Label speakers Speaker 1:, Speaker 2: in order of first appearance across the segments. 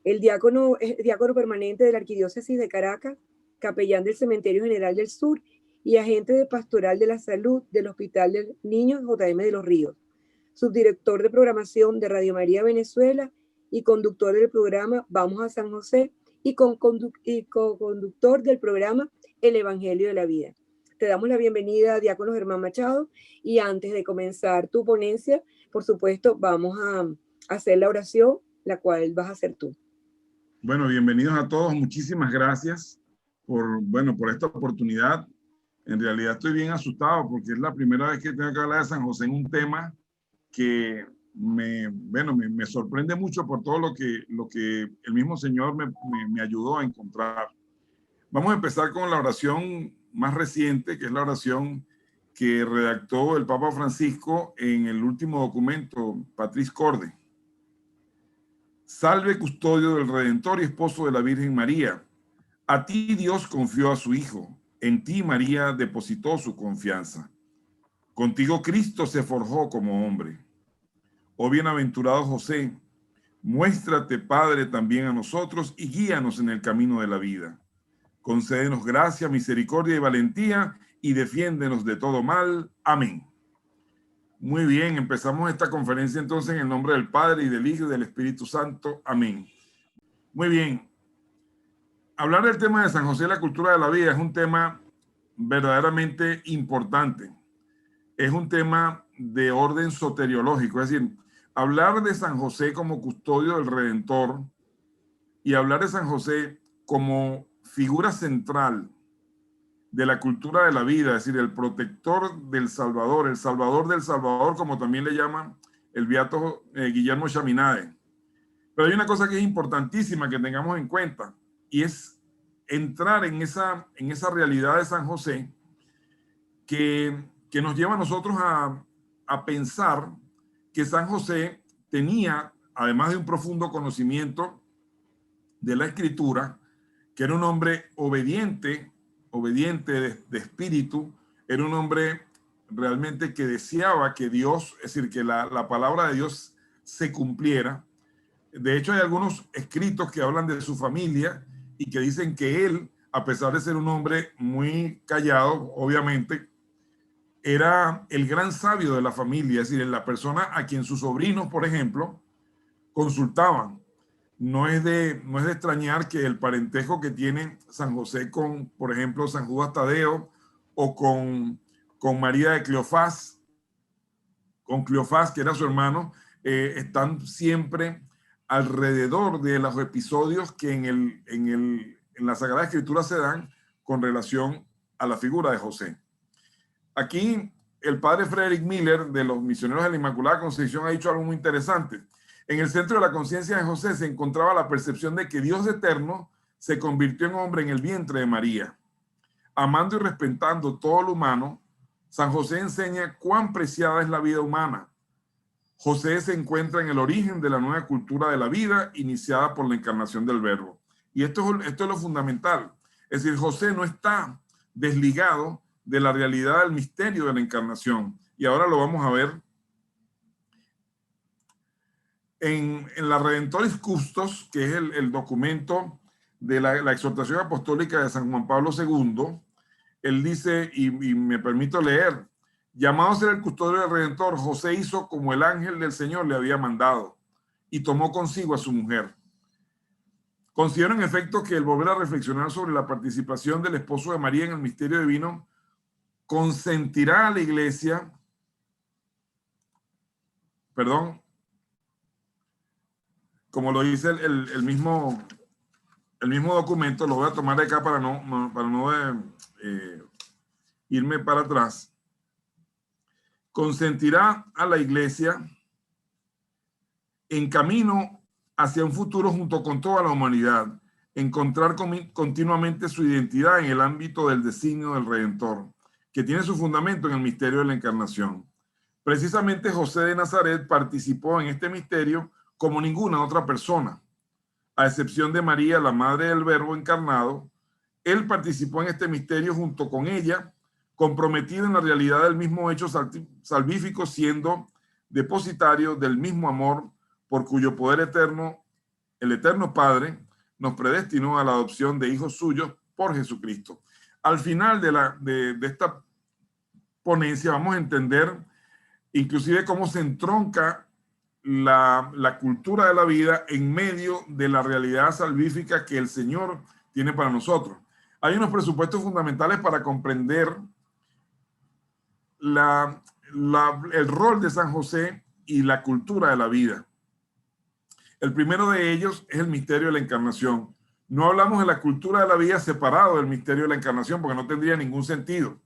Speaker 1: El diácono es diácono permanente de la Arquidiócesis de Caracas, capellán del Cementerio General del Sur y agente de Pastoral de la Salud del Hospital de Niños JM de los Ríos, subdirector de programación de Radio María Venezuela y conductor del programa Vamos a San José y co-conductor del programa El Evangelio de la Vida. Te damos la bienvenida, diácono Germán Machado, y antes de comenzar tu ponencia, por supuesto, vamos a hacer la oración, la cual vas a hacer tú.
Speaker 2: Bueno, bienvenidos a todos. Muchísimas gracias por esta oportunidad. En realidad estoy bien asustado porque es la primera vez que tengo que hablar de San José en un tema que me sorprende mucho por todo lo que el mismo Señor me ayudó a encontrar. Vamos a empezar con la oración más reciente, que es la oración que redactó el Papa Francisco en el último documento, Patris Corde. Salve, custodio del Redentor y esposo de la Virgen María. A ti Dios confió a su Hijo. En ti María depositó su confianza. Contigo Cristo se forjó como hombre. Oh bienaventurado José, muéstrate Padre también a nosotros y guíanos en el camino de la vida. Concédenos gracia, misericordia y valentía y defiéndenos de todo mal. Amén. Muy bien, empezamos esta conferencia entonces en el nombre del Padre y del Hijo y del Espíritu Santo. Amén. Muy bien. Hablar del tema de San José y la cultura de la vida es un tema verdaderamente importante. Es un tema de orden soteriológico, es decir, hablar de San José como custodio del Redentor y hablar de San José como figura central de la cultura de la vida, es decir, el protector del Salvador, el salvador del Salvador, como también le llama el beato Guillermo Chaminade. Pero hay una cosa que es importantísima que tengamos en cuenta y es entrar en esa realidad de San José que nos lleva a nosotros a pensar que San José tenía, además de un profundo conocimiento de la Escritura, que era un hombre obediente de espíritu, era un hombre realmente que deseaba que Dios, es decir, que la palabra de Dios se cumpliera. De hecho, hay algunos escritos que hablan de su familia y que dicen que él, a pesar de ser un hombre muy callado, obviamente, era el gran sabio de la familia, es decir, la persona a quien sus sobrinos, por ejemplo, consultaban. No es de extrañar que el parentesco que tiene San José con, por ejemplo, San Judas Tadeo o con María de Cleofás, con Cleofás, que era su hermano, están siempre alrededor de los episodios que en la Sagrada Escritura se dan con relación a la figura de José. Aquí el padre Frederick Miller de los Misioneros de la Inmaculada Concepción ha dicho algo muy interesante. En el centro de la conciencia de José se encontraba la percepción de que Dios eterno se convirtió en hombre en el vientre de María. Amando y respetando todo lo humano, San José enseña cuán preciada es la vida humana. José se encuentra en el origen de la nueva cultura de la vida iniciada por la encarnación del Verbo. Y esto es lo fundamental. Es decir, José no está desligado de la realidad del misterio de la encarnación. Y ahora lo vamos a ver en la Redentoris Custos, que es el documento de la exhortación apostólica de San Juan Pablo II. Él dice, y me permito leer: llamado a ser el custodio del Redentor, José hizo como el ángel del Señor le había mandado y tomó consigo a su mujer. Considero en efecto que el volver a reflexionar sobre la participación del esposo de María en el misterio divino consentirá a la iglesia, como lo dice el mismo documento, lo voy a tomar de acá para no irme para atrás. Consentirá a la iglesia en camino hacia un futuro junto con toda la humanidad, encontrar continuamente su identidad en el ámbito del designio del Redentor, que tiene su fundamento en el misterio de la encarnación. Precisamente José de Nazaret participó en este misterio como ninguna otra persona. A excepción de María, la madre del Verbo encarnado, él participó en este misterio junto con ella, comprometido en la realidad del mismo hecho salvífico, siendo depositario del mismo amor por cuyo poder eterno el Eterno Padre nos predestinó a la adopción de hijos suyos por Jesucristo. Al final de esta ponencia vamos a entender inclusive cómo se entronca la cultura de la vida en medio de la realidad salvífica que el Señor tiene para nosotros. Hay unos presupuestos fundamentales para comprender el rol de San José y la cultura de la vida. El primero de ellos es el misterio de la encarnación. No hablamos de la cultura de la vida separado del misterio de la encarnación porque no tendría ningún sentido.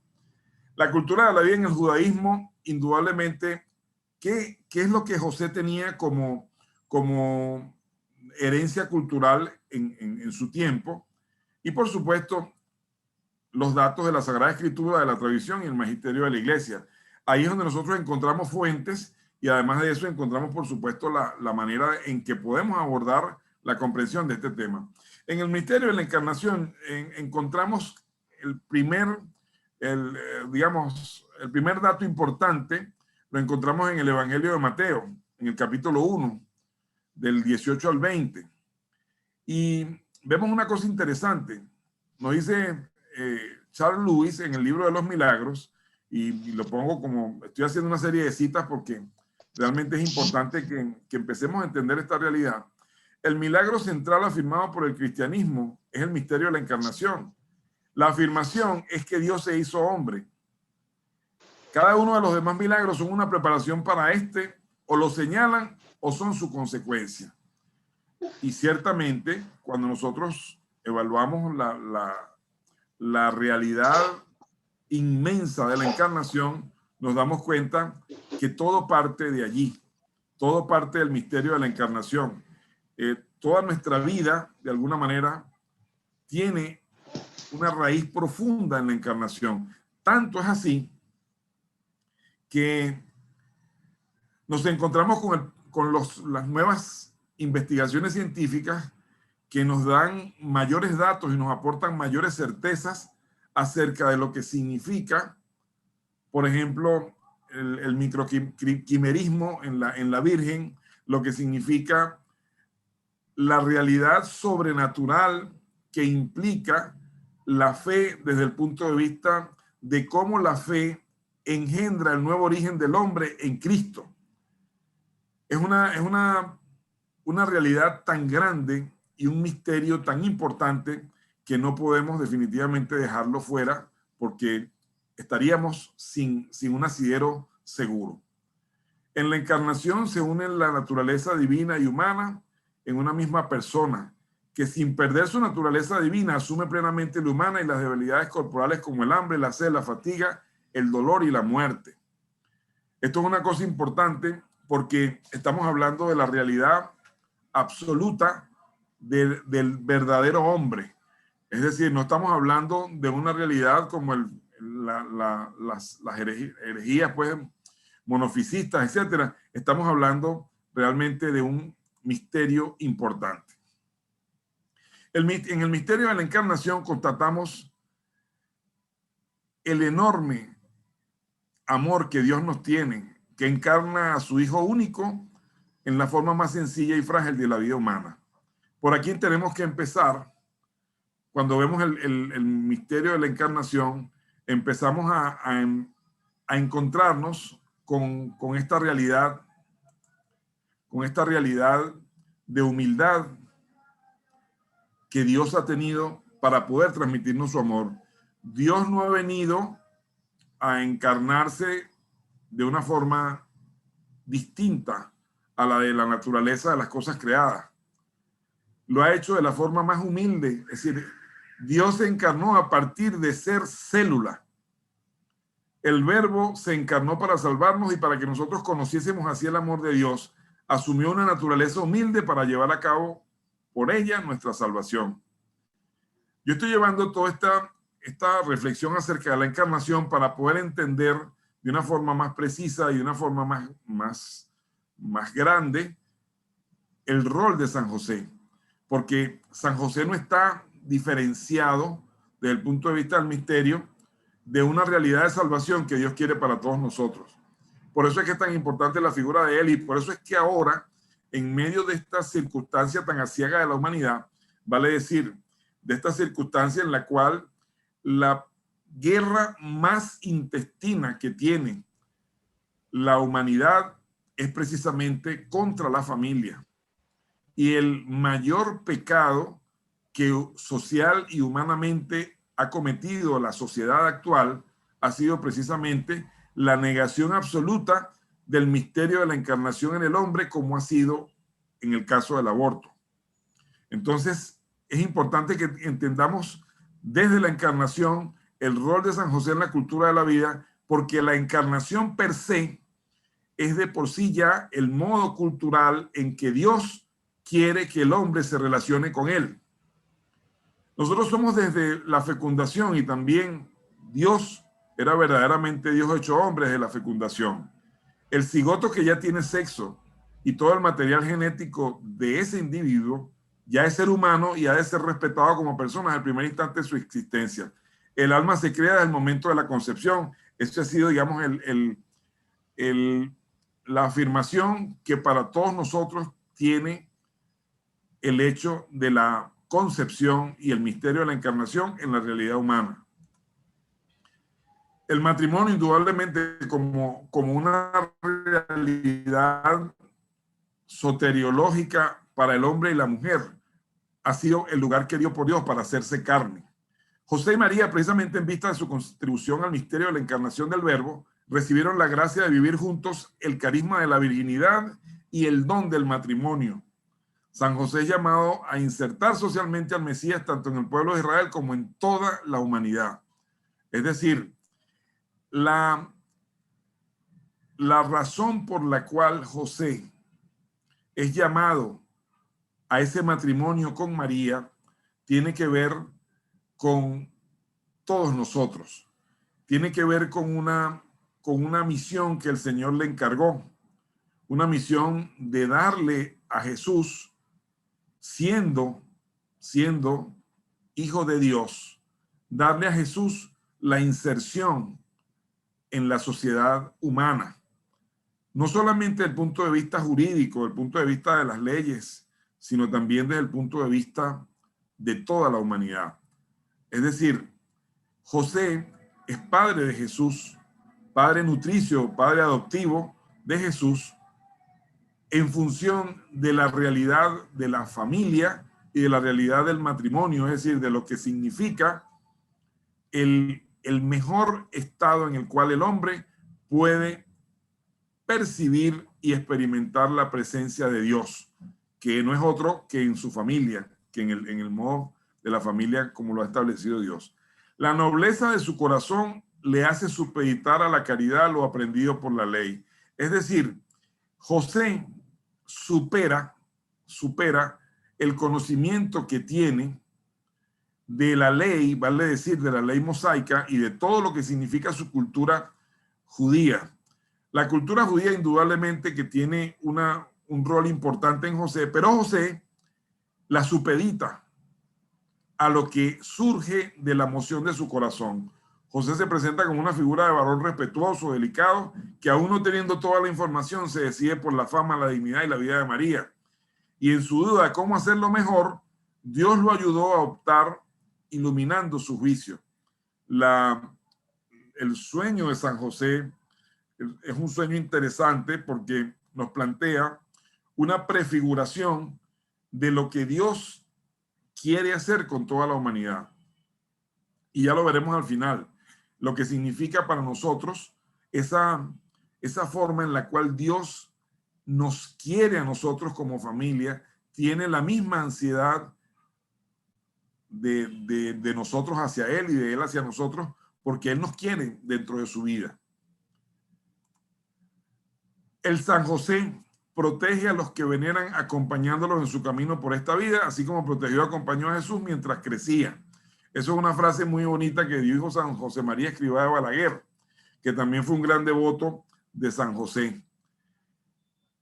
Speaker 2: La cultura de la vida en el judaísmo, indudablemente, ¿qué es lo que José tenía como herencia cultural en su tiempo? Y por supuesto, los datos de la Sagrada Escritura, de la tradición y el magisterio de la Iglesia. Ahí es donde nosotros encontramos fuentes y además de eso encontramos, por supuesto, la manera en que podemos abordar la comprensión de este tema. En el misterio de la encarnación encontramos el primer dato importante, lo encontramos en el Evangelio de Mateo, en el capítulo 1, del 18 al 20. Y vemos una cosa interesante. Nos dice Charles Lewis en el libro de los milagros, y lo pongo como, estoy haciendo una serie de citas porque realmente es importante que empecemos a entender esta realidad. El milagro central afirmado por el cristianismo es el misterio de la encarnación. La afirmación es que Dios se hizo hombre. Cada uno de los demás milagros son una preparación para este, o lo señalan o son su consecuencia. Y ciertamente, cuando nosotros evaluamos la realidad inmensa de la encarnación, nos damos cuenta que todo parte de allí, todo parte del misterio de la encarnación. Toda nuestra vida, de alguna manera, tiene una raíz profunda en la encarnación. Tanto es así que nos encontramos con las nuevas investigaciones científicas que nos dan mayores datos y nos aportan mayores certezas acerca de lo que significa, por ejemplo, el microquimerismo en la Virgen, lo que significa la realidad sobrenatural que implica la fe desde el punto de vista de cómo la fe engendra el nuevo origen del hombre en Cristo. Es una realidad tan grande y un misterio tan importante que no podemos definitivamente dejarlo fuera porque estaríamos sin un asidero seguro. En la encarnación se unen la naturaleza divina y humana en una misma persona, que sin perder su naturaleza divina asume plenamente la humana y las debilidades corporales como el hambre, la sed, la fatiga, el dolor y la muerte. Esto es una cosa importante porque estamos hablando de la realidad absoluta del verdadero hombre. Es decir, no estamos hablando de una realidad como las herejías pues, monofisistas, etcétera. Estamos hablando realmente de un misterio importante. En el misterio de la encarnación constatamos el enorme amor que Dios nos tiene, que encarna a su Hijo único en la forma más sencilla y frágil de la vida humana. Por aquí tenemos que empezar. Cuando vemos el misterio de la encarnación, empezamos a encontrarnos con esta realidad de humildad que Dios ha tenido para poder transmitirnos su amor. Dios no ha venido a encarnarse de una forma distinta a la de la naturaleza de las cosas creadas. Lo ha hecho de la forma más humilde, es decir, Dios se encarnó a partir de ser célula. El Verbo se encarnó para salvarnos y para que nosotros conociésemos así el amor de Dios. Asumió una naturaleza humilde para llevar a cabo por ella nuestra salvación. Yo estoy llevando toda esta reflexión acerca de la encarnación para poder entender de una forma más precisa y de una forma más grande el rol de San José. Porque San José no está diferenciado desde el punto de vista del misterio de una realidad de salvación que Dios quiere para todos nosotros. Por eso es que es tan importante la figura de él y por eso es que ahora en medio de esta circunstancia tan aciaga de la humanidad, vale decir, de esta circunstancia en la cual la guerra más intestina que tiene la humanidad es precisamente contra la familia. Y el mayor pecado que social y humanamente ha cometido la sociedad actual ha sido precisamente la negación absoluta del misterio de la encarnación en el hombre, como ha sido en el caso del aborto. Entonces, es importante que entendamos desde la encarnación el rol de San José en la cultura de la vida, porque la encarnación per se es de por sí ya el modo cultural en que Dios quiere que el hombre se relacione con él. Nosotros somos desde la fecundación, y también Dios era verdaderamente Dios hecho hombre desde la fecundación. El cigoto que ya tiene sexo y todo el material genético de ese individuo ya es ser humano y ha de ser respetado como persona desde el primer instante de su existencia. El alma se crea desde el momento de la concepción. Esto ha sido, digamos, la afirmación que para todos nosotros tiene el hecho de la concepción y el misterio de la encarnación en la realidad humana. El matrimonio, indudablemente, como una realidad soteriológica para el hombre y la mujer, ha sido el lugar que dio por Dios para hacerse carne. José y María, precisamente en vista de su contribución al misterio de la encarnación del Verbo, recibieron la gracia de vivir juntos el carisma de la virginidad y el don del matrimonio. San José es llamado a insertar socialmente al Mesías tanto en el pueblo de Israel como en toda la humanidad. Es decir, la razón por la cual José es llamado a ese matrimonio con María tiene que ver con todos nosotros. Tiene que ver con una misión que el Señor le encargó, una misión de darle a Jesús, siendo hijo de Dios, darle a Jesús la inserción en la sociedad humana, no solamente desde el punto de vista jurídico, desde el punto de vista de las leyes, sino también desde el punto de vista de toda la humanidad. Es decir, José es padre de Jesús, padre nutricio, padre adoptivo de Jesús, en función de la realidad de la familia y de la realidad del matrimonio, es decir, de lo que significa el mejor estado en el cual el hombre puede percibir y experimentar la presencia de Dios, que no es otro que en su familia, que en el modo de la familia como lo ha establecido Dios. La nobleza de su corazón le hace supeditar a la caridad lo aprendido por la ley. Es decir, José supera el conocimiento que tiene de la ley, vale decir, de la ley mosaica y de todo lo que significa su cultura judía. La cultura judía indudablemente que tiene un rol importante en José, pero José la supedita a lo que surge de la emoción de su corazón. José se presenta como una figura de varón respetuoso, delicado, que aún no teniendo toda la información se decide por la fama, la dignidad y la vida de María. Y en su duda de cómo hacerlo mejor, Dios lo ayudó a optar iluminando su juicio. El sueño de San José es un sueño interesante porque nos plantea una prefiguración de lo que Dios quiere hacer con toda la humanidad. Y ya lo veremos al final, lo que significa para nosotros esa forma en la cual Dios nos quiere a nosotros como familia, tiene la misma ansiedad de nosotros hacia Él y de Él hacia nosotros, porque Él nos quiere dentro de su vida. El San José protege a los que veneran acompañándolos en su camino por esta vida, así como protegió y acompañó a Jesús mientras crecía. Eso es una frase muy bonita que dijo San José María Escrivá de Balaguer, que también fue un gran devoto de San José.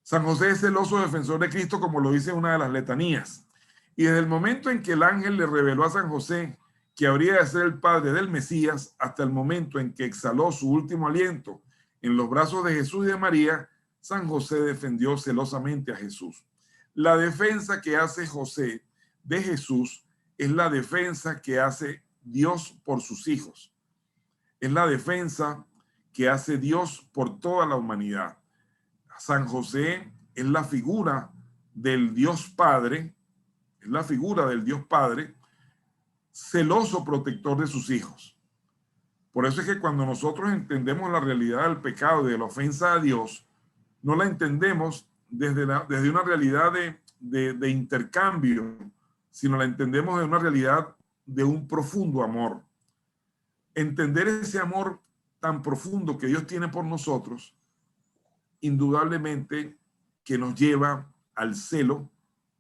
Speaker 2: San José es celoso defensor de Cristo, como lo dice una de las letanías. Y desde el momento en que el ángel le reveló a San José que habría de ser el padre del Mesías, hasta el momento en que exhaló su último aliento en los brazos de Jesús y de María, San José defendió celosamente a Jesús. La defensa que hace José de Jesús es la defensa que hace Dios por sus hijos. Es la defensa que hace Dios por toda la humanidad. San José es la figura del Dios Padre, es la figura del Dios Padre, celoso protector de sus hijos. Por eso es que cuando nosotros entendemos la realidad del pecado y de la ofensa a Dios, no la entendemos desde una realidad de intercambio, sino la entendemos de una realidad de un profundo amor. Entender ese amor tan profundo que Dios tiene por nosotros, indudablemente que nos lleva al celo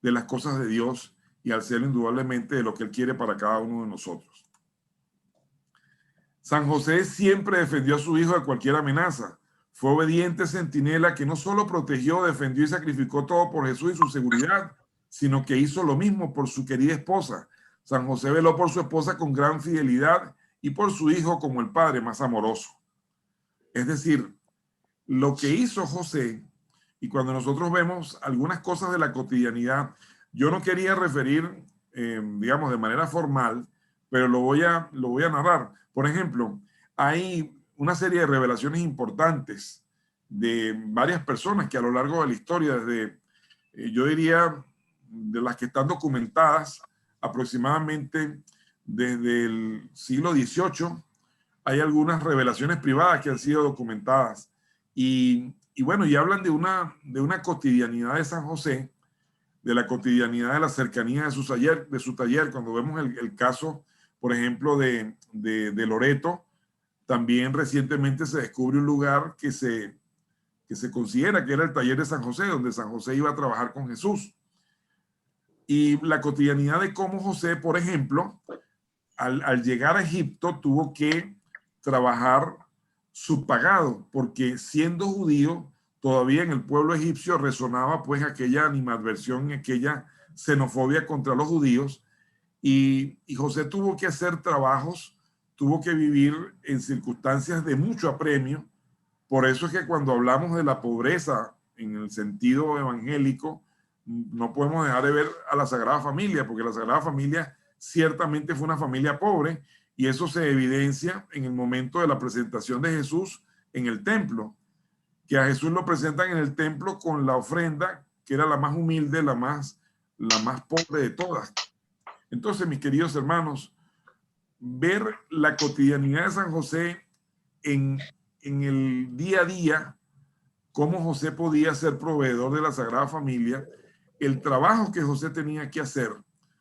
Speaker 2: de las cosas de Dios y al celo indudablemente de lo que Él quiere para cada uno de nosotros. San José siempre defendió a su hijo de cualquier amenaza. Fue obediente centinela que no solo protegió, defendió y sacrificó todo por Jesús y su seguridad, sino que hizo lo mismo por su querida esposa. San José veló por su esposa con gran fidelidad y por su hijo como el padre más amoroso. Es decir, lo que hizo José, y cuando nosotros vemos algunas cosas de la cotidianidad, yo no quería referir, digamos, de manera formal, pero lo voy a narrar. Por ejemplo, hay una serie de revelaciones importantes de varias personas que a lo largo de la historia, desde, yo diría, de las que están documentadas aproximadamente desde el siglo XVIII, hay algunas revelaciones privadas que han sido documentadas. Y bueno, y hablan de una cotidianidad de San José, de la cotidianidad de la cercanía de su taller. Cuando vemos el caso, por ejemplo, de Loreto, también recientemente se descubre un lugar que se considera que era el taller de San José, donde San José iba a trabajar con Jesús. Y la cotidianidad de cómo José, por ejemplo, al llegar a Egipto, tuvo que trabajar subpagado, porque siendo judío, todavía en el pueblo egipcio resonaba pues aquella animadversión, aquella xenofobia contra los judíos, y José tuvo que hacer trabajos, tuvo que vivir en circunstancias de mucho apremio. Por eso es que cuando hablamos de la pobreza en el sentido evangélico, no podemos dejar de ver a la Sagrada Familia, porque la Sagrada Familia ciertamente fue una familia pobre, y eso se evidencia en el momento de la presentación de Jesús en el templo, que a Jesús lo presentan en el templo con la ofrenda, que era la más humilde, la más pobre de todas. Entonces, mis queridos hermanos, ver la cotidianidad de San José en el día a día, cómo José podía ser proveedor de la Sagrada Familia, el trabajo que José tenía que hacer,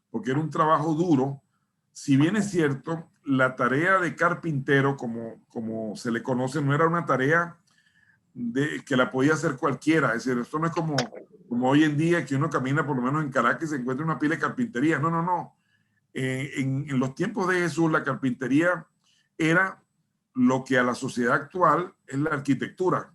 Speaker 2: porque era un trabajo duro. Si bien es cierto, la tarea de carpintero, como se le conoce, no era una tarea que la podía hacer cualquiera. Es decir, esto no es como hoy en día que uno camina, por lo menos en Caracas, y se encuentra una pila de carpintería. No, no, no. En los tiempos de Jesús, la carpintería era lo que a la sociedad actual es la arquitectura.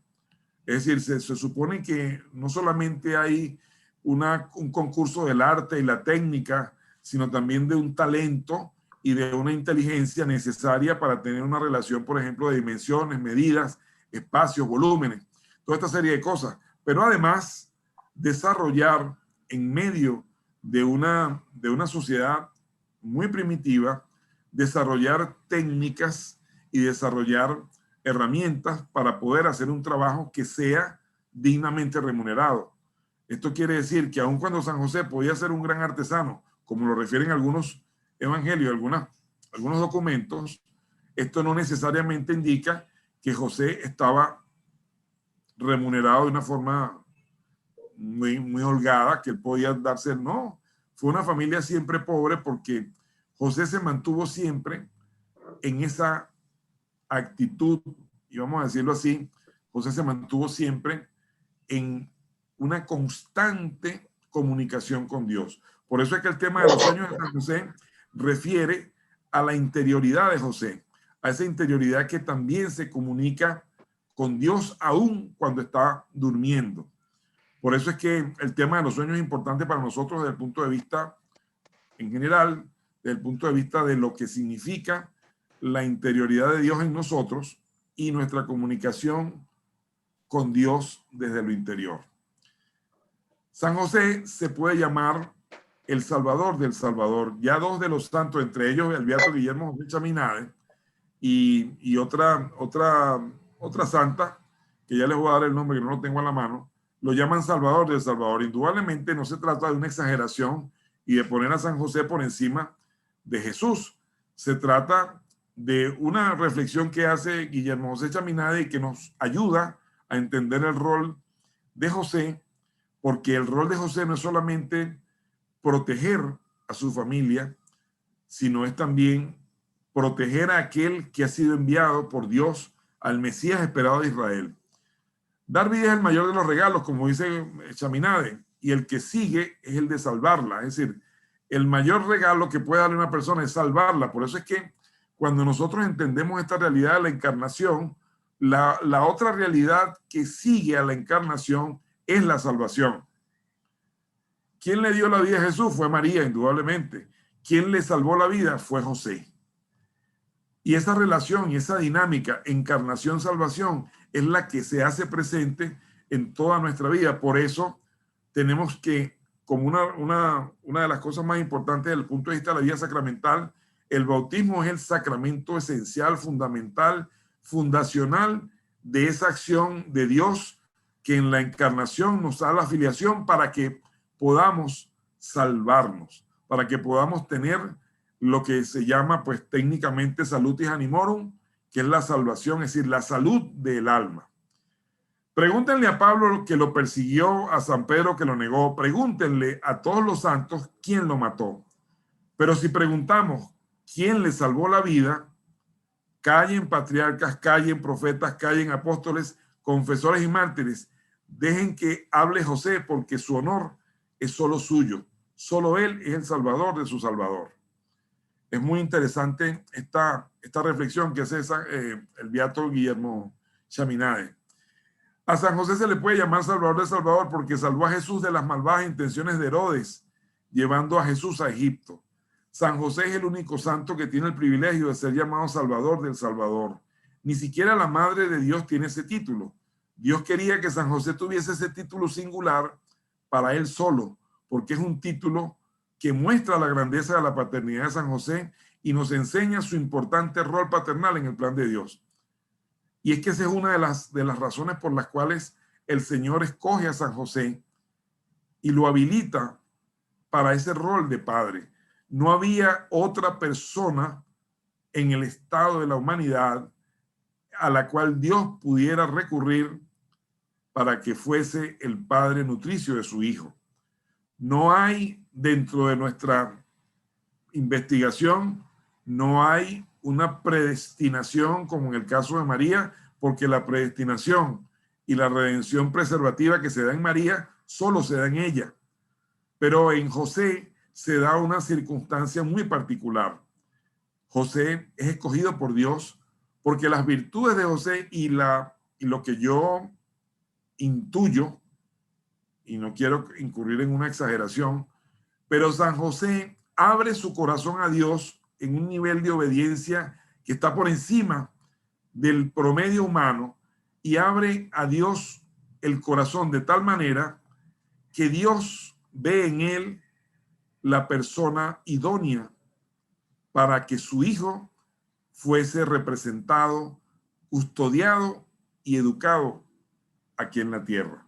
Speaker 2: Es decir, se supone que no solamente hay un concurso del arte y la técnica, sino también de un talento y de una inteligencia necesaria para tener una relación, por ejemplo, de dimensiones, medidas, espacios, volúmenes, toda esta serie de cosas. Pero además, desarrollar en medio de una sociedad muy primitiva, desarrollar técnicas y desarrollar herramientas para poder hacer un trabajo que sea dignamente remunerado. Esto quiere decir que aun cuando San José podía ser un gran artesano, como lo refieren algunos evangelios, algunos documentos, esto no necesariamente indica que José estaba remunerado de una forma muy holgada, que él podía darse. No, fue una familia siempre pobre, porque José se mantuvo siempre en esa actitud, y vamos a decirlo así, José se mantuvo siempre en una constante comunicación con Dios. Por eso es que el tema de los sueños de San José refiere a la interioridad de José, a esa interioridad que también se comunica con Dios aún cuando está durmiendo. Por eso es que el tema de los sueños es importante para nosotros desde el punto de vista en general, desde el punto de vista de lo que significa la interioridad de Dios en nosotros y nuestra comunicación con Dios desde lo interior. San José se puede llamar el Salvador del Salvador. Ya dos de los santos, entre ellos el beato Guillermo José Chaminade y otra santa, que ya les voy a dar el nombre que no lo tengo a la mano, lo llaman Salvador del Salvador. Indudablemente no se trata de una exageración y de poner a San José por encima de Jesús. Se trata de una reflexión que hace Guillermo José Chaminade y que nos ayuda a entender el rol de José, porque el rol de José no es solamente proteger a su familia, sino es también proteger a aquel que ha sido enviado por Dios al Mesías esperado de Israel. Dar vida es el mayor de los regalos, como dice Chaminade, y el que sigue es el de salvarla. Es decir, el mayor regalo que puede darle una persona es salvarla. Por eso es que cuando nosotros entendemos esta realidad de la encarnación, la otra realidad que sigue a la encarnación es la salvación. ¿Quién le dio la vida a Jesús? Fue María, indudablemente. ¿Quién le salvó la vida? Fue José. Y esa relación y esa dinámica, encarnación-salvación, es la que se hace presente en toda nuestra vida. Por eso tenemos que, como una de las cosas más importantes desde el punto de vista de la vida sacramental, el bautismo es el sacramento esencial, fundamental, fundacional de esa acción de Dios que en la encarnación nos da la filiación para que podamos salvarnos, para que podamos tener lo que se llama pues técnicamente salutis animorum, que es la salvación, es decir, la salud del alma. Pregúntenle a Pablo que lo persiguió, a San Pedro que lo negó, pregúntenle a todos los santos quién lo mató. Pero si preguntamos quién le salvó la vida, callen patriarcas, callen profetas, callen apóstoles, confesores y mártires. Dejen que hable José, porque su honor es solo suyo. Solo él es el salvador de su salvador. Es muy interesante esta reflexión que hace el beato Guillermo Chaminade. A San José se le puede llamar Salvador del Salvador porque salvó a Jesús de las malvadas intenciones de Herodes, llevando a Jesús a Egipto. San José es el único santo que tiene el privilegio de ser llamado Salvador del Salvador. Ni siquiera la Madre de Dios tiene ese título. Dios quería que San José tuviese ese título singular para él solo, porque es un título que muestra la grandeza de la paternidad de San José y nos enseña su importante rol paternal en el plan de Dios. Y es que esa es una de las razones por las cuales el Señor escoge a San José y lo habilita para ese rol de padre. No había otra persona en el estado de la humanidad a la cual Dios pudiera recurrir para que fuese el padre nutricio de su hijo. No hay dentro de nuestra investigación, no hay una predestinación como en el caso de María, porque la predestinación y la redención preservativa que se da en María solo se da en ella. Pero en José se da una circunstancia muy particular. José es escogido por Dios porque las virtudes de José y lo que yo intuyo, y no quiero incurrir en una exageración, pero San José abre su corazón a Dios en un nivel de obediencia que está por encima del promedio humano y abre a Dios el corazón de tal manera que Dios ve en él la persona idónea para que su hijo fuese representado, custodiado y educado aquí en la tierra.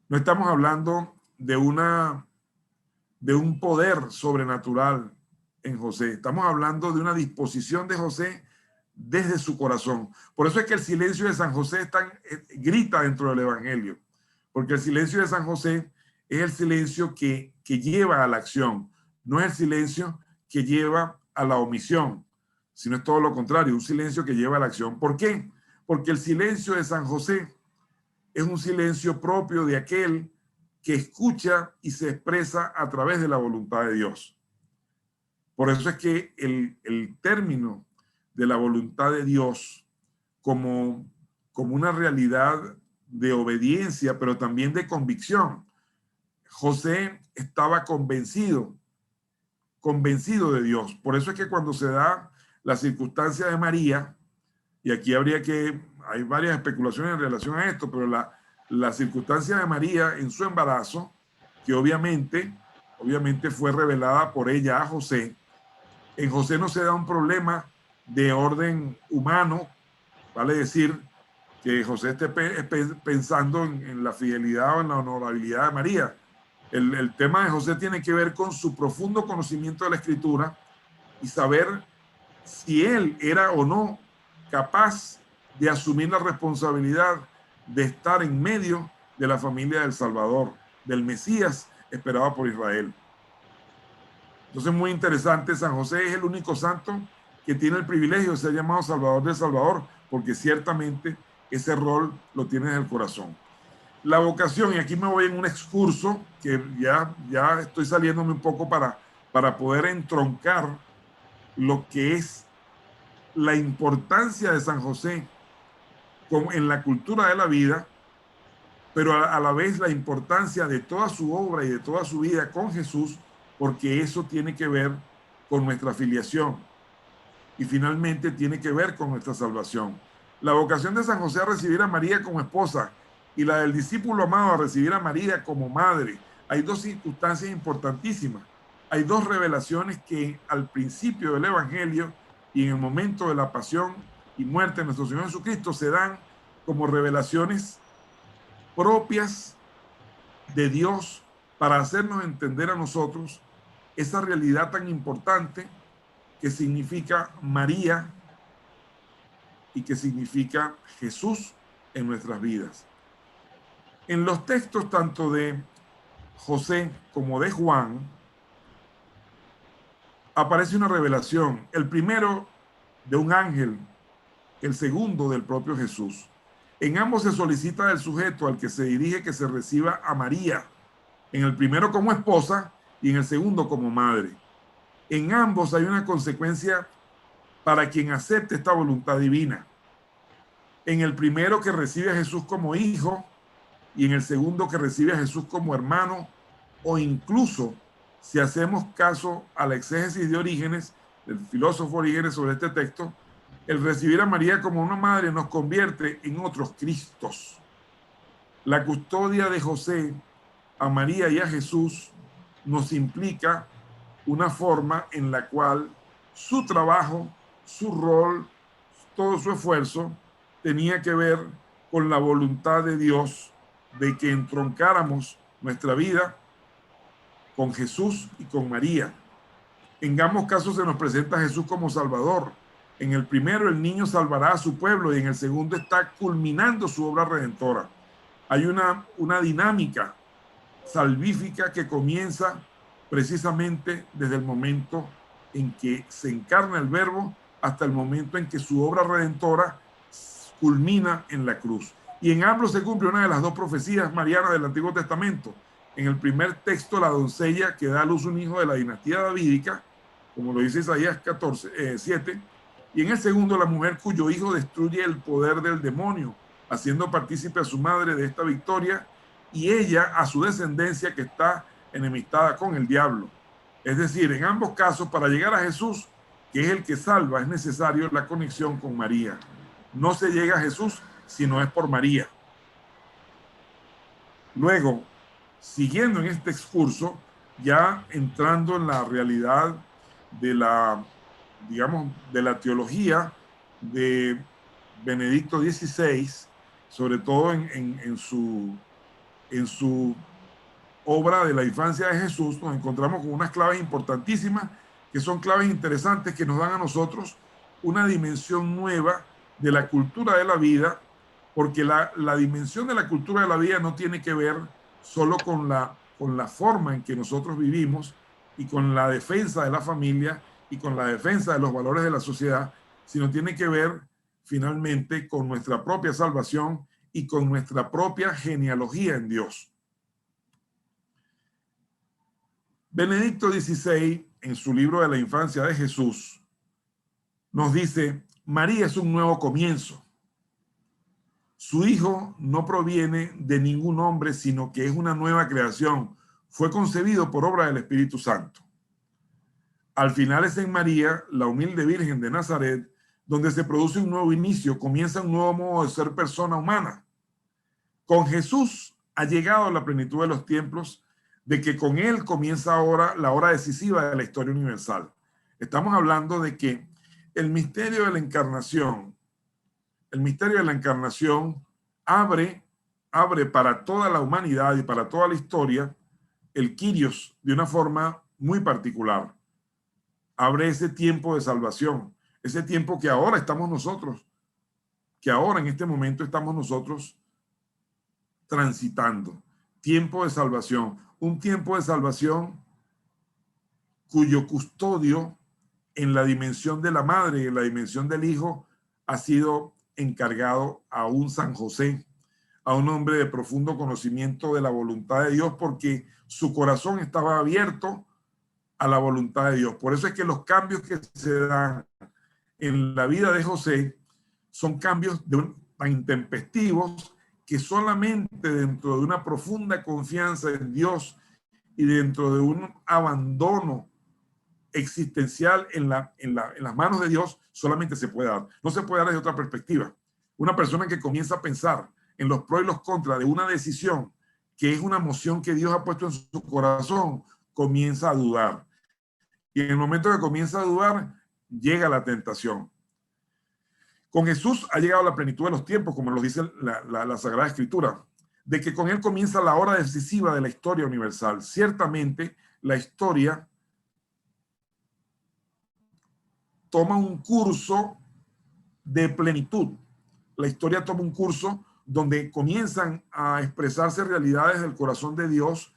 Speaker 2: No estamos hablando de un poder sobrenatural en José. Estamos hablando de una disposición de José desde su corazón. Por eso es que el silencio de San José grita dentro del Evangelio, porque el silencio de San José es el silencio que lleva a la acción, no es el silencio que lleva a la omisión, sino es todo lo contrario, un silencio que lleva a la acción. ¿Por qué? Porque el silencio de San José es un silencio propio de aquel que escucha y se expresa a través de la voluntad de Dios. Por eso es que el término de la voluntad de Dios como una realidad de obediencia, pero también de convicción. José estaba convencido de Dios. Por eso es que cuando se da la circunstancia de María, y aquí hay varias especulaciones en relación a esto, pero la circunstancia de María en su embarazo, que obviamente fue revelada por ella a José. En José no se da un problema de orden humano, vale decir que José esté pensando en la fidelidad o en la honorabilidad de María. El tema de José tiene que ver con su profundo conocimiento de la Escritura y saber si él era o no capaz de asumir la responsabilidad de estar en medio de la familia del Salvador, del Mesías esperado por Israel. Entonces, muy interesante, San José es el único santo que tiene el privilegio de ser llamado Salvador del Salvador, porque ciertamente ese rol lo tiene en el corazón. La vocación, y aquí me voy en un excurso, que ya estoy saliéndome un poco para poder entroncar lo que es la importancia de San José en la cultura de la vida, pero a la vez la importancia de toda su obra y de toda su vida con Jesús, porque eso tiene que ver con nuestra filiación y finalmente tiene que ver con nuestra salvación. La vocación de San José a recibir a María como esposa y la del discípulo amado a recibir a María como madre. Hay dos circunstancias importantísimas. Hay dos revelaciones que al principio del Evangelio y en el momento de la pasión y muerte de nuestro Señor Jesucristo se dan como revelaciones propias de Dios para hacernos entender a nosotros esa realidad tan importante que significa María y que significa Jesús en nuestras vidas. En los textos tanto de José como de Juan aparece una revelación, el primero de un ángel, el segundo del propio Jesús. En ambos se solicita del sujeto al que se dirige que se reciba a María, en el primero como esposa y en el segundo como madre. En ambos hay una consecuencia para quien acepte esta voluntad divina. En el primero que recibe a Jesús como hijo y en el segundo que recibe a Jesús como hermano, o incluso, si hacemos caso a la exégesis de Orígenes, del filósofo Orígenes sobre este texto, el recibir a María como una madre nos convierte en otros Cristos. La custodia de José a María y a Jesús nos implica una forma en la cual su trabajo, su rol, todo su esfuerzo tenía que ver con la voluntad de Dios de que entroncáramos nuestra vida con Jesús y con María. En ambos casos se nos presenta a Jesús como Salvador. En el primero, el niño salvará a su pueblo y en el segundo está culminando su obra redentora. Hay una dinámica salvífica que comienza precisamente desde el momento en que se encarna el Verbo hasta el momento en que su obra redentora culmina en la cruz. Y en ambos se cumple una de las dos profecías marianas del Antiguo Testamento. En el primer texto, la doncella que da a luz un hijo de la dinastía davídica, como lo dice Isaías 7, y en el segundo, la mujer cuyo hijo destruye el poder del demonio, haciendo partícipe a su madre de esta victoria, y ella a su descendencia que está enemistada con el diablo. Es decir, en ambos casos, para llegar a Jesús, que es el que salva, es necesario la conexión con María. No se llega a Jesús si no es por María. Luego, siguiendo en este excurso, ya entrando en la realidad de la, digamos, de la teología de Benedicto XVI, sobre todo en su obra de la infancia de Jesús, nos encontramos con unas claves importantísimas, que son claves interesantes que nos dan a nosotros una dimensión nueva de la cultura de la vida, porque la dimensión de la cultura de la vida no tiene que ver solo con la forma en que nosotros vivimos y con la defensa de la familia y con la defensa de los valores de la sociedad, sino tiene que ver finalmente con nuestra propia salvación y con nuestra propia genealogía en Dios. Benedicto XVI, en su libro de la infancia de Jesús, nos dice: María es un nuevo comienzo. Su hijo no proviene de ningún hombre, sino que es una nueva creación. Fue concebido por obra del Espíritu Santo. Al final es en María, la humilde Virgen de Nazaret, donde se produce un nuevo inicio, comienza un nuevo modo de ser persona humana. Con Jesús ha llegado la plenitud de los tiempos, de que con él comienza ahora la hora decisiva de la historia universal. Estamos hablando de que el misterio de la encarnación, abre para toda la humanidad y para toda la historia el Kyrios de una forma muy particular. Abre ese tiempo de salvación, ese tiempo que ahora estamos nosotros, que ahora en este momento estamos nosotros transitando. Tiempo de salvación, un tiempo de salvación cuyo custodio en la dimensión de la madre y en la dimensión del hijo ha sido encargado a un San José, a un hombre de profundo conocimiento de la voluntad de Dios, porque su corazón estaba abierto a la voluntad de Dios. Por eso es que los cambios que se dan en la vida de José son cambios tan intempestivos que solamente dentro de una profunda confianza en Dios y dentro de un abandono existencial en las manos de Dios solamente se puede dar. No se puede dar desde otra perspectiva. Una persona que comienza a pensar en los pros y los contras de una decisión que es una emoción que Dios ha puesto en su corazón, comienza a dudar. Y en el momento que comienza a dudar, llega la tentación. Con Jesús ha llegado la plenitud de los tiempos, como lo dice la Sagrada Escritura, de que con él comienza la hora decisiva de la historia universal. Ciertamente, la historia toma un curso de plenitud. La historia toma un curso donde comienzan a expresarse realidades del corazón de Dios,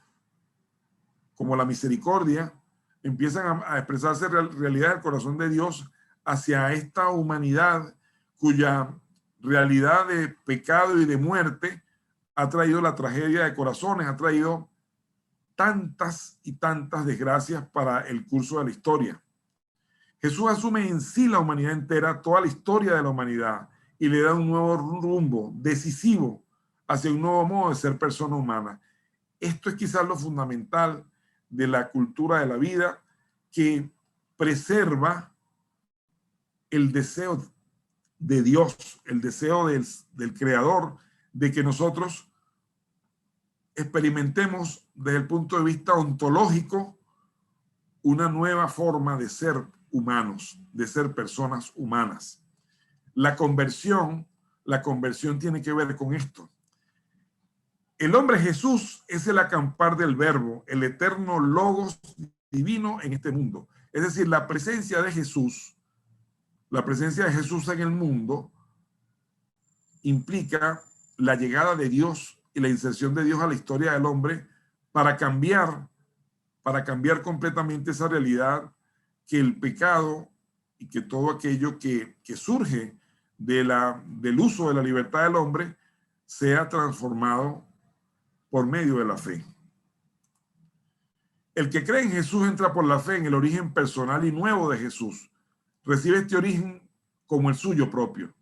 Speaker 2: como la misericordia, empiezan a expresarse realidades del corazón de Dios hacia esta humanidad cuya realidad de pecado y de muerte ha traído la tragedia de corazones, ha traído tantas y tantas desgracias para el curso de la historia. Jesús asume en sí la humanidad entera, toda la historia de la humanidad, y le da un nuevo rumbo decisivo hacia un nuevo modo de ser persona humana. Esto es quizás lo fundamental de la cultura de la vida, que preserva el deseo de Dios, el deseo del Creador, de que nosotros experimentemos desde el punto de vista ontológico una nueva forma de ser humanos, de ser personas humanas. La conversión tiene que ver con esto. El hombre Jesús es el acampar del Verbo, el eterno logos divino en este mundo. Es decir, la presencia de Jesús en el mundo implica la llegada de Dios y la inserción de Dios a la historia del hombre para cambiar completamente esa realidad que el pecado y que todo aquello que surge del uso de la libertad del hombre sea transformado por medio de la fe. El que cree en Jesús entra por la fe en el origen personal y nuevo de Jesús. Recibe este origen como el suyo propio.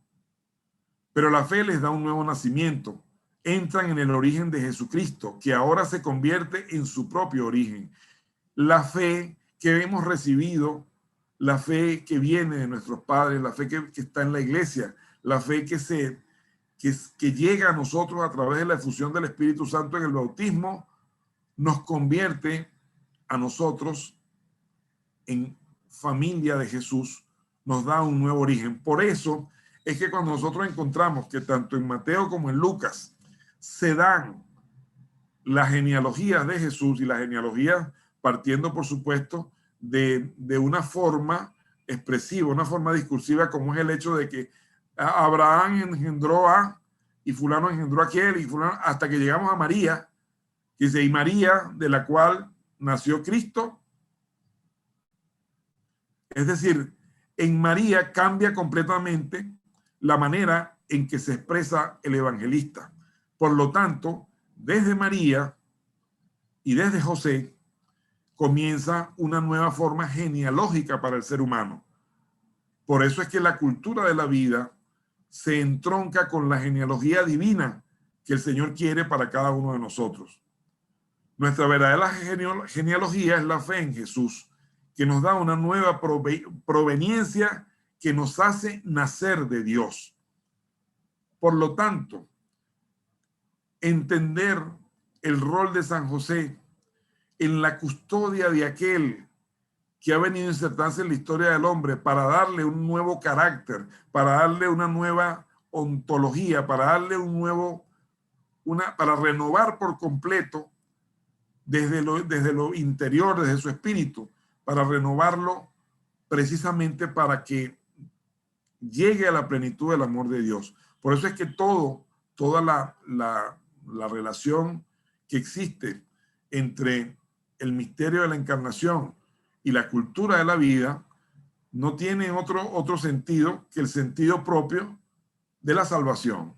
Speaker 2: Pero la fe les da un nuevo nacimiento. Entran en el origen de Jesucristo, que ahora se convierte en su propio origen. La fe que hemos recibido, la fe que viene de nuestros padres, la fe que está en la iglesia, la fe que llega a nosotros a través de la efusión del Espíritu Santo en el bautismo, nos convierte a nosotros en familia de Jesús, nos da un nuevo origen. Por eso es que cuando nosotros encontramos que tanto en Mateo como en Lucas se dan las genealogías de Jesús, y las genealogías partiendo, por supuesto, de una forma expresiva, una forma discursiva, como es el hecho de que Abraham engendró a, y fulano engendró a aquel, y fulano, hasta que llegamos a María, que dice, y María, de la cual nació Cristo. Es decir, en María cambia completamente la manera en que se expresa el evangelista. Por lo tanto, desde María y desde José comienza una nueva forma genealógica para el ser humano. Por eso es que la cultura de la vida se entronca con la genealogía divina que el Señor quiere para cada uno de nosotros. Nuestra verdadera genealogía es la fe en Jesús, que nos da una nueva proveniencia que nos hace nacer de Dios. Por lo tanto, entender el rol de San José en la custodia de aquel que ha venido a insertarse en la historia del hombre para darle un nuevo carácter, para darle una nueva ontología, para darle para renovar por completo desde lo interior, desde su espíritu, para renovarlo precisamente para que llegue a la plenitud del amor de Dios. Por eso es que toda la relación que existe entre el misterio de la encarnación y la cultura de la vida no tiene otro sentido que el sentido propio de la salvación.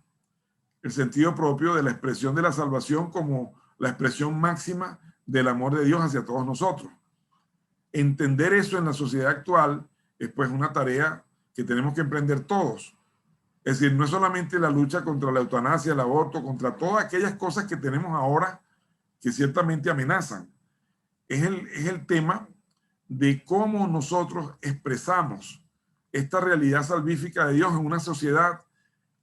Speaker 2: El sentido propio de la expresión de la salvación como la expresión máxima del amor de Dios hacia todos nosotros. Entender eso en la sociedad actual es pues una tarea que tenemos que emprender todos. Es decir, no es solamente la lucha contra la eutanasia, el aborto, contra todas aquellas cosas que tenemos ahora que ciertamente amenazan. Es el tema de cómo nosotros expresamos esta realidad salvífica de Dios en una sociedad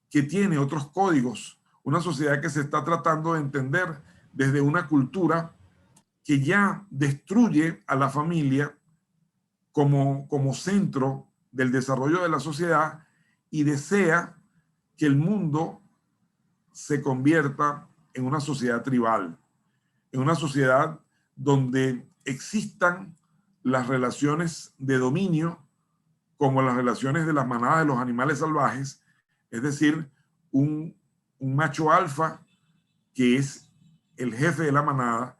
Speaker 2: que tiene otros códigos, una sociedad que se está tratando de entender desde una cultura que ya destruye a la familia como centro del desarrollo de la sociedad y desea que el mundo se convierta en una sociedad tribal, en una sociedad donde existan las relaciones de dominio como las relaciones de las manadas de los animales salvajes, es decir, un macho alfa que es el jefe de la manada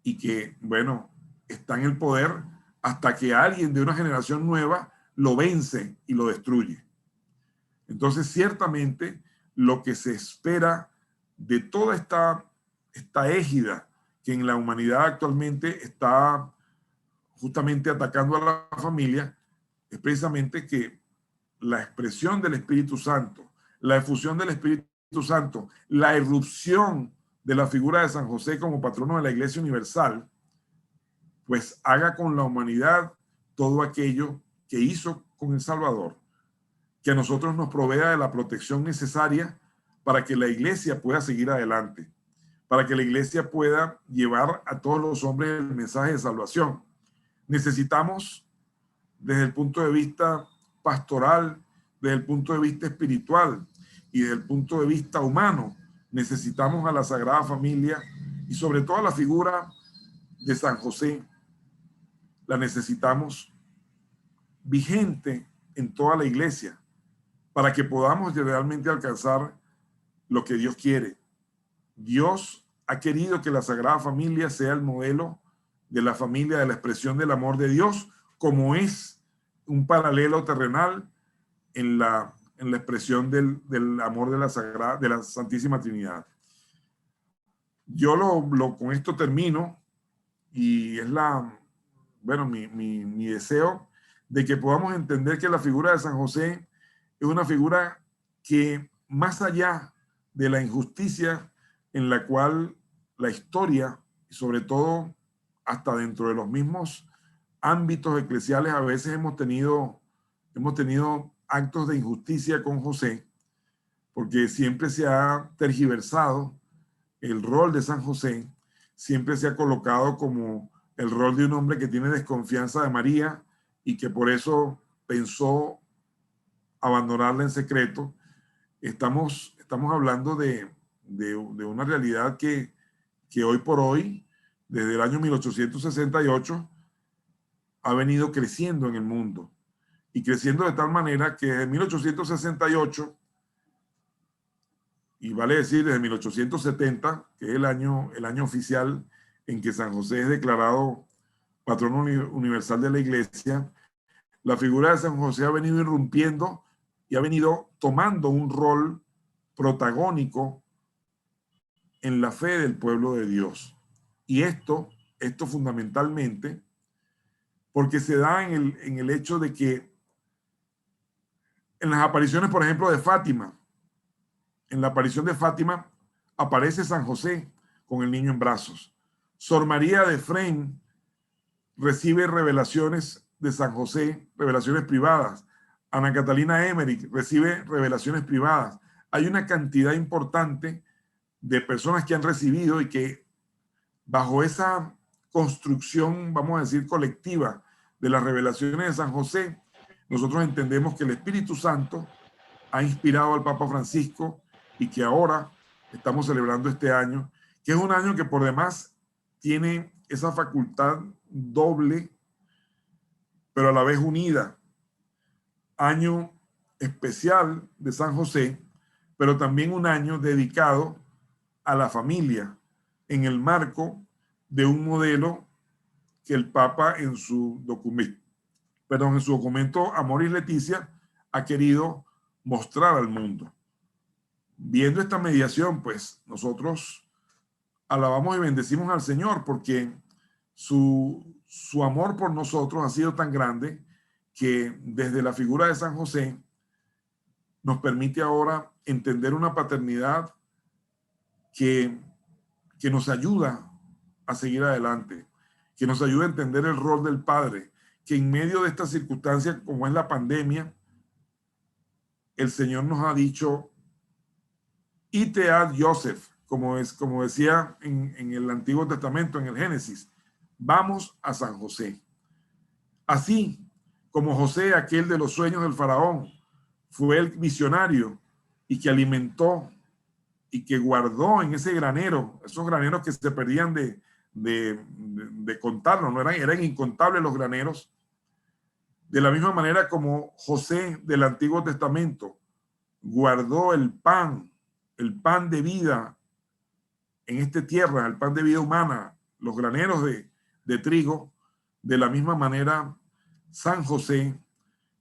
Speaker 2: y que, bueno, está en el poder hasta que alguien de una generación nueva lo vence y lo destruye. Entonces, ciertamente, lo que se espera de toda esta égida que en la humanidad actualmente está justamente atacando a la familia, es precisamente que la expresión del Espíritu Santo, la efusión del Espíritu Santo, la irrupción de la figura de San José como patrono de la Iglesia Universal, pues haga con la humanidad todo aquello que hizo con el Salvador, que a nosotros nos provea de la protección necesaria para que la Iglesia pueda seguir adelante, para que la Iglesia pueda llevar a todos los hombres el mensaje de salvación. Necesitamos, desde el punto de vista pastoral, desde el punto de vista espiritual y desde el punto de vista humano, necesitamos a la Sagrada Familia y sobre todo a la figura de San José. La necesitamos vigente en toda la iglesia para que podamos realmente alcanzar lo que Dios quiere. Dios ha querido que la Sagrada Familia sea el modelo de la familia, de la expresión del amor de Dios, como es un paralelo terrenal en la expresión del amor de la Santísima Trinidad. Yo con esto termino y es mi deseo de que podamos entender que la figura de San José es una figura que, más allá de la injusticia en la cual la historia, y sobre todo hasta dentro de los mismos ámbitos eclesiales, a veces hemos tenido actos de injusticia con José, porque siempre se ha tergiversado el rol de San José, siempre se ha colocado como el rol de un hombre que tiene desconfianza de María y que por eso pensó abandonarla en secreto. Estamos hablando de una realidad que hoy por hoy, desde el año 1868, ha venido creciendo en el mundo y creciendo de tal manera que desde 1868, y vale decir desde 1870, que es el año oficial en que San José es declarado patrono universal de la Iglesia, la figura de San José ha venido irrumpiendo y ha venido tomando un rol protagónico en la fe del pueblo de Dios. Y esto fundamentalmente porque se da en el hecho de que en las apariciones, por ejemplo, de Fátima, en la aparición de Fátima aparece San José con el niño en brazos. Sor María de Efrén recibe revelaciones de San José, revelaciones privadas. Ana Catalina Emmerich recibe revelaciones privadas. Hay una cantidad importante de personas que han recibido y que bajo esa construcción, vamos a decir, colectiva de las revelaciones de San José, nosotros entendemos que el Espíritu Santo ha inspirado al Papa Francisco y que ahora estamos celebrando este año, que es un año que por demás tiene esa facultad doble, pero a la vez unida. Año especial de San José, pero también un año dedicado a la familia en el marco de un modelo que el Papa en su documento Amoris Laetitia ha querido mostrar al mundo. Viendo esta mediación, pues nosotros alabamos y bendecimos al Señor porque su amor por nosotros ha sido tan grande que desde la figura de San José nos permite ahora entender una paternidad que nos ayuda a seguir adelante, que nos ayuda a entender el rol del padre, que en medio de estas circunstancias como es la pandemia, el Señor nos ha dicho, ite ad Joseph, como decía en el Antiguo Testamento, en el Génesis, vamos a San José. Así como José, aquel de los sueños del faraón, fue el visionario y que alimentó y que guardó en ese granero, esos graneros que se perdían de contarlos, no eran incontables los graneros. De la misma manera como José del Antiguo Testamento guardó el pan de vida en esta tierra, el pan de vida humana, los graneros de trigo, de la misma manera San José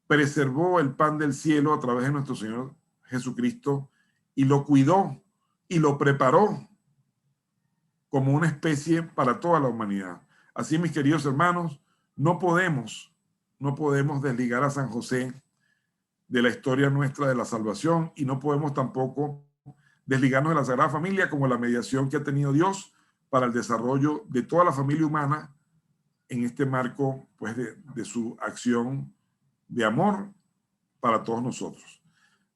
Speaker 2: preservó el pan del cielo a través de nuestro Señor Jesucristo y lo cuidó y lo preparó como una especie para toda la humanidad. Así, mis queridos hermanos, no podemos desligar a San José de la historia nuestra de la salvación y no podemos tampoco desligarnos de la Sagrada Familia como la mediación que ha tenido Dios para el desarrollo de toda la familia humana en este marco, pues, de su acción de amor para todos nosotros.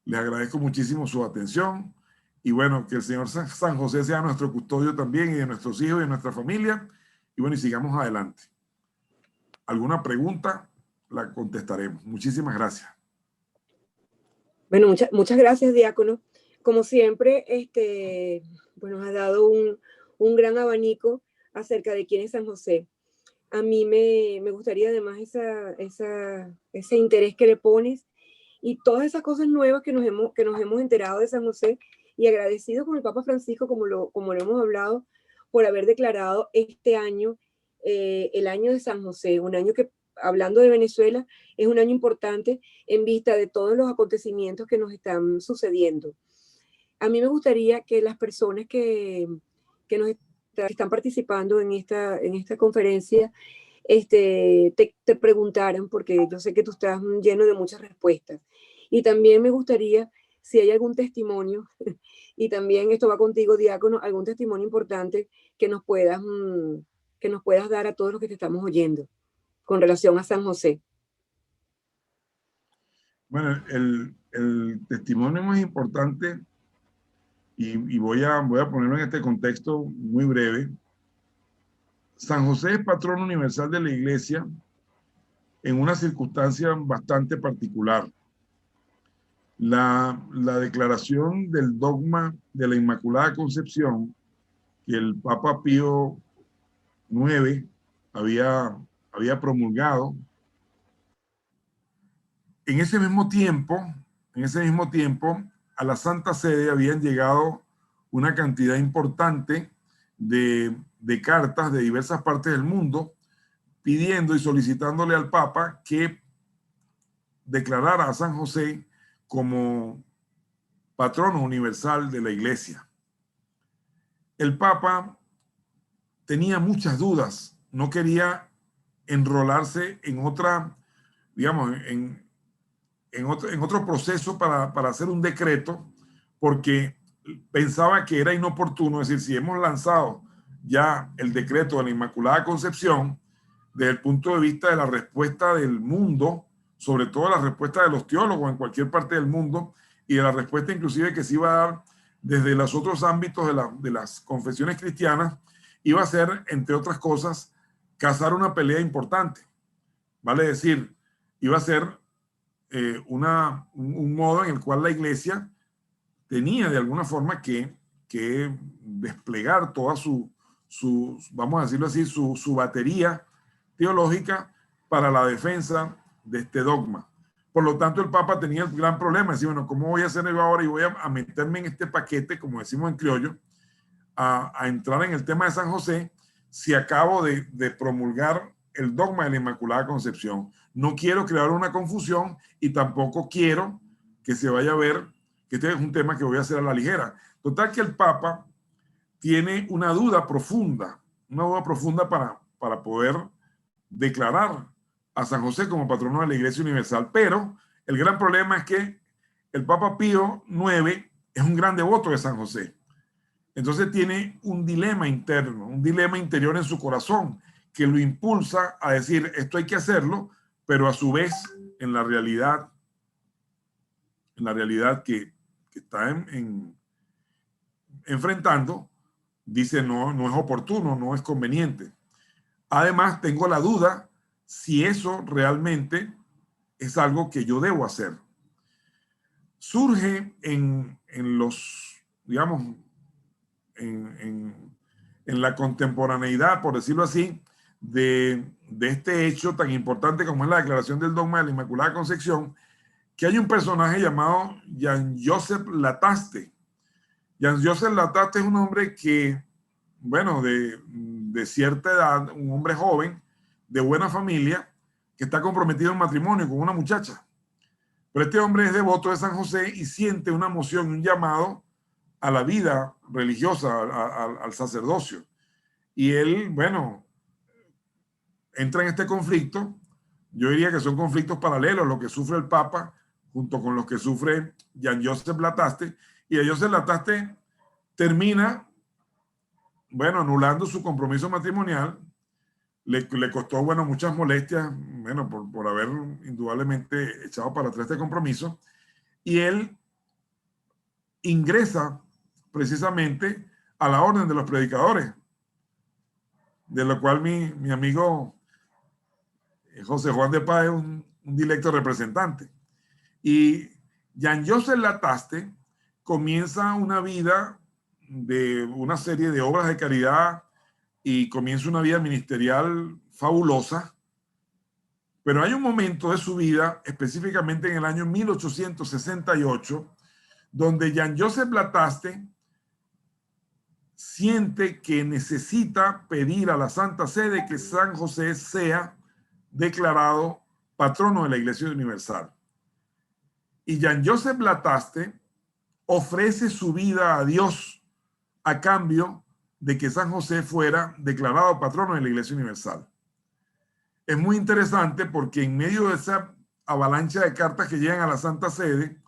Speaker 2: Les agradezco muchísimo su atención y bueno, que el Señor San José sea nuestro custodio también y de nuestros hijos y de nuestra familia y bueno, y sigamos adelante. ¿Alguna pregunta? La contestaremos. Muchísimas gracias.
Speaker 1: Bueno, muchas gracias, diácono. Como siempre, bueno, has dado un gran abanico acerca de quién es San José. A mí me gustaría además ese interés que le pones y todas esas cosas nuevas que nos hemos enterado de San José y agradecido con el Papa Francisco, como lo hemos hablado, por haber declarado este año el año de San José, un año que, hablando de Venezuela, es un año importante en vista de todos los acontecimientos que nos están sucediendo. A mí me gustaría que las personas que están participando en esta conferencia te preguntaran, porque yo sé que tú estás lleno de muchas respuestas. Y también me gustaría, si hay algún testimonio, y también esto va contigo, diácono, algún testimonio importante que nos puedas dar a todos los que te estamos oyendo con relación a San José.
Speaker 2: Bueno, el testimonio más importante, y voy a ponerlo en este contexto muy breve. San José es patrón universal de la Iglesia en una circunstancia bastante particular. La declaración del dogma de la Inmaculada Concepción que el Papa Pío IX había promulgado, en ese mismo tiempo, a la Santa Sede habían llegado una cantidad importante de cartas de diversas partes del mundo pidiendo y solicitándole al Papa que declarara a San José como patrono universal de la Iglesia. El Papa tenía muchas dudas, no quería enrolarse en otra, digamos, en otro proceso para hacer un decreto, porque pensaba que era inoportuno. Es decir, si hemos lanzado ya el decreto de la Inmaculada Concepción, desde el punto de vista de la respuesta del mundo, sobre todo la respuesta de los teólogos en cualquier parte del mundo, y de la respuesta inclusive que se iba a dar desde los otros ámbitos de las confesiones cristianas, iba a ser, entre otras cosas, cazar una pelea importante. Vale decir, iba a ser un modo en el cual la iglesia tenía de alguna forma que desplegar toda vamos a decirlo así, su batería teológica para la defensa de este dogma. Por lo tanto, el Papa tenía el gran problema, decir, bueno, ¿cómo voy a hacer yo ahora? Y voy a meterme en este paquete, como decimos en criollo, a entrar en el tema de San José, si acabo de promulgar el dogma de la Inmaculada Concepción. No quiero crear una confusión y tampoco quiero que se vaya a ver que este es un tema que voy a hacer a la ligera. Total que el Papa tiene una duda profunda para poder declarar a San José como patrono de la Iglesia Universal. Pero el gran problema es que el Papa Pío IX es un gran devoto de San José. Entonces tiene un dilema interno, un dilema interior en su corazón que lo impulsa a decir, esto hay que hacerlo, pero a su vez en la realidad que está enfrentando, dice no es oportuno, no es conveniente. Además, tengo la duda si eso realmente es algo que yo debo hacer. Surge en la contemporaneidad, por decirlo así, de este hecho tan importante como es la declaración del dogma de la Inmaculada Concepción, que hay un personaje llamado Jean-Joseph Lataste. Jean-Joseph Lataste es un hombre que, bueno, de cierta edad, un hombre joven, de buena familia, que está comprometido en matrimonio con una muchacha. Pero este hombre es devoto de San José y siente una emoción, un llamado a la vida religiosa, al sacerdocio. Y él, bueno, entra en este conflicto. Yo diría que son conflictos paralelos, lo que sufre el Papa junto con los que sufre Jean-Joseph Lataste. Y Jean-Joseph Lataste termina, bueno, anulando su compromiso matrimonial. Le costó, bueno, muchas molestias, bueno, por haber indudablemente echado para atrás este compromiso. Y él ingresa precisamente a la orden de los predicadores, de lo cual mi amigo José Juan de Paz es un directo representante. Y Jean-Joseph Lataste comienza una vida de una serie de obras de caridad y comienza una vida ministerial fabulosa, pero hay un momento de su vida, específicamente en el año 1868, donde Jean-Joseph Lataste siente que necesita pedir a la Santa Sede que San José sea declarado patrono de la Iglesia Universal. Y Jean-Joseph Lataste ofrece su vida a Dios a cambio de que San José fuera declarado patrono de la Iglesia Universal. Es muy interesante porque en medio de esa avalancha de cartas que llegan a la Santa Sede,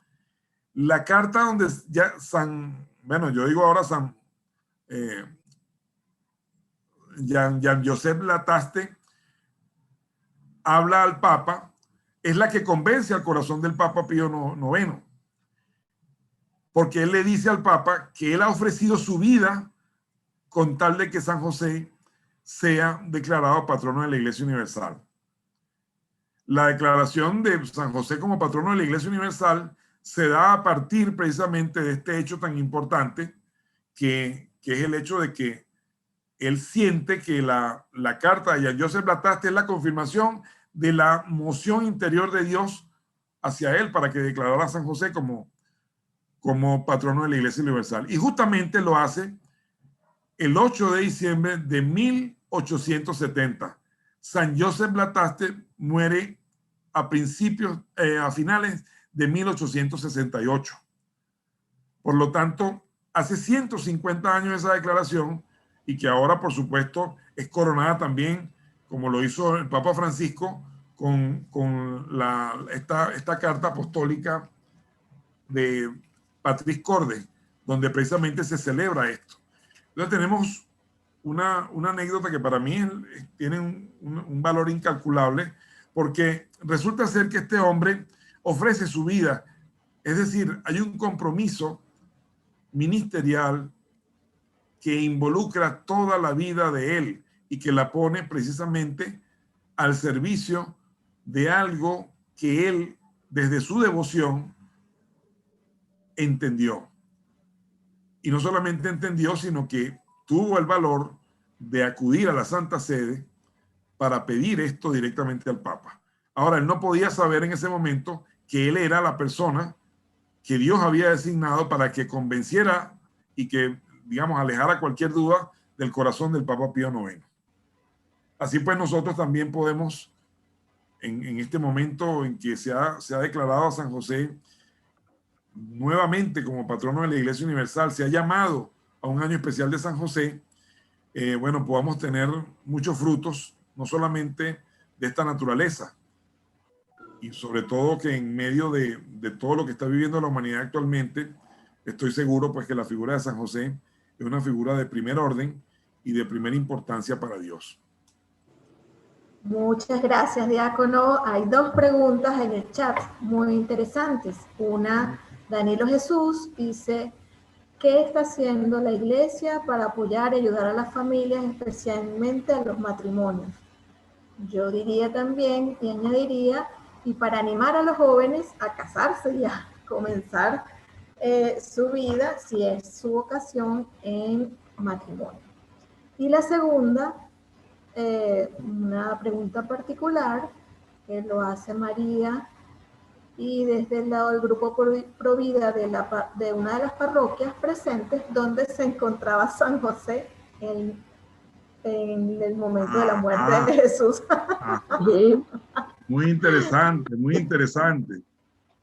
Speaker 2: la carta donde ya yo digo ahora Jean-Joseph Lataste habla al Papa, es la que convence al corazón del Papa Pío IX. Porque él le dice al Papa que él ha ofrecido su vida con tal de que San José sea declarado patrono de la Iglesia Universal. La declaración de San José como patrono de la Iglesia Universal se da a partir precisamente de este hecho tan importante que es el hecho de que él siente que la carta de Jean-Joseph Lataste es la confirmación de la moción interior de Dios hacia él para que declarara a San José como patrono de la Iglesia Universal. Y justamente lo hace el 8 de diciembre de 1870. San Joseph Lataste muere a finales de 1868. Por lo tanto, hace 150 años esa declaración, y que ahora, por supuesto, es coronada también, como lo hizo el Papa Francisco, con esta carta apostólica de Patris Corde, donde precisamente se celebra esto. Entonces tenemos una anécdota que para mí tiene un valor incalculable, porque resulta ser que este hombre ofrece su vida. Es decir, hay un compromiso ministerial que involucra toda la vida de él y que la pone precisamente al servicio de algo que él, desde su devoción, entendió. Y no solamente entendió, sino que tuvo el valor de acudir a la Santa Sede para pedir esto directamente al Papa. Ahora, él no podía saber en ese momento que él era la persona que Dios había designado para que convenciera y que, digamos, alejara cualquier duda del corazón del Papa Pío IX. Así pues, nosotros también podemos, en este momento en que se ha declarado a San José nuevamente como patrono de la Iglesia Universal, se ha llamado a un año especial de San José, bueno, podamos tener muchos frutos, no solamente de esta naturaleza, y sobre todo que en medio de todo lo que está viviendo la humanidad actualmente, estoy seguro pues que la figura de San José es una figura de primer orden y de primera importancia para Dios.
Speaker 3: Muchas gracias, diácono. Hay dos preguntas en el chat muy interesantes. Una, Danilo Jesús dice, ¿qué está haciendo la Iglesia para apoyar y ayudar a las familias, especialmente a los matrimonios? Yo diría también y añadiría, y para animar a los jóvenes a casarse y a comenzar su vida, si es su vocación, en matrimonio. Y la segunda, una pregunta particular que lo hace María, y desde el lado del grupo Provida de una de las parroquias presentes, donde se encontraba San José en el momento de la muerte de Jesús.
Speaker 2: Muy interesante, muy interesante,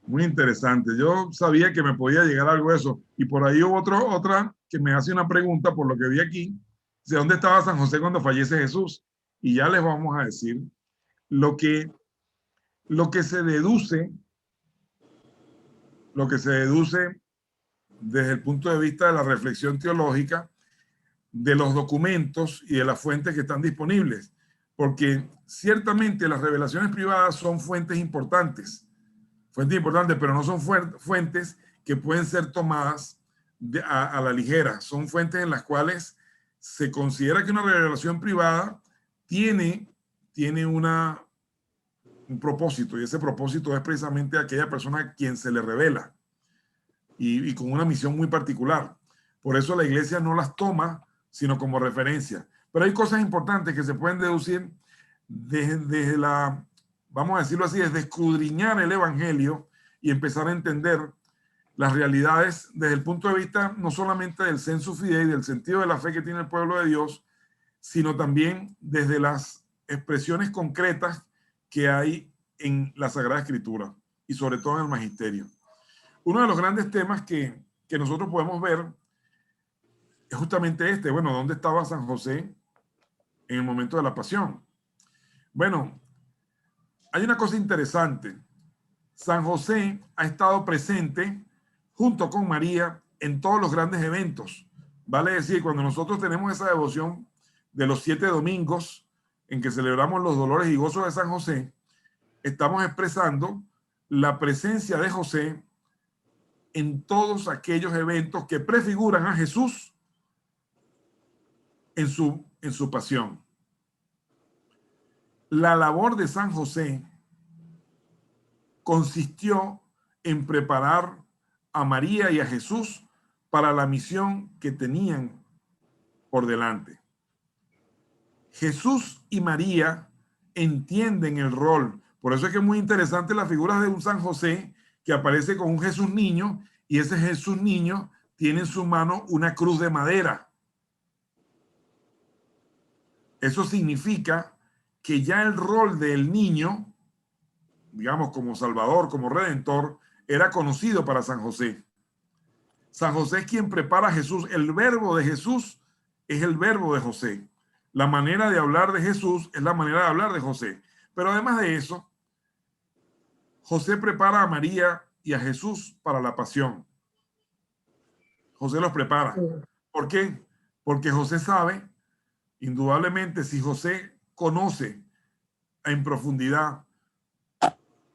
Speaker 2: muy interesante. Yo sabía que me podía llegar algo de eso. Y por ahí hubo otra que me hace una pregunta, por lo que vi aquí, de dónde estaba San José cuando fallece Jesús. Y ya les vamos a decir lo que se deduce desde el punto de vista de la reflexión teológica, de los documentos y de las fuentes que están disponibles. Porque ciertamente las revelaciones privadas son fuentes importantes, pero no son fuentes que pueden ser tomadas a la ligera. Son fuentes en las cuales se considera que una revelación privada tiene un propósito, y ese propósito es precisamente aquella persona a quien se le revela y con una misión muy particular. Por eso la Iglesia no las toma sino como referencia. Pero hay cosas importantes que se pueden deducir desde la, vamos a decirlo así, desde escudriñar el Evangelio y empezar a entender las realidades desde el punto de vista no solamente del sensu fidei, del sentido de la fe que tiene el pueblo de Dios, sino también desde las expresiones concretas que hay en la Sagrada Escritura y sobre todo en el Magisterio. Uno de los grandes temas que nosotros podemos ver es justamente este. Bueno, ¿dónde estaba San José en el momento de la pasión? Bueno, hay una cosa interesante. San José ha estado presente junto con María en todos los grandes eventos. Vale decir, cuando nosotros tenemos esa devoción de los 7 domingos en que celebramos los dolores y gozos de San José, estamos expresando la presencia de José en todos aquellos eventos que prefiguran a Jesús en su pasión. La labor de San José consistió en preparar a María y a Jesús para la misión que tenían por delante. Jesús y María entienden el rol. Por eso es que es muy interesante la figura de un San José que aparece con un Jesús niño, y ese Jesús niño tiene en su mano una cruz de madera. Eso significa que ya el rol del niño, digamos como Salvador, como Redentor, era conocido para San José. San José es quien prepara a Jesús. El verbo de Jesús es el verbo de José. La manera de hablar de Jesús es la manera de hablar de José. Pero además de eso, José prepara a María y a Jesús para la pasión. José los prepara. ¿Por qué? Porque José sabe, indudablemente, si José conoce en profundidad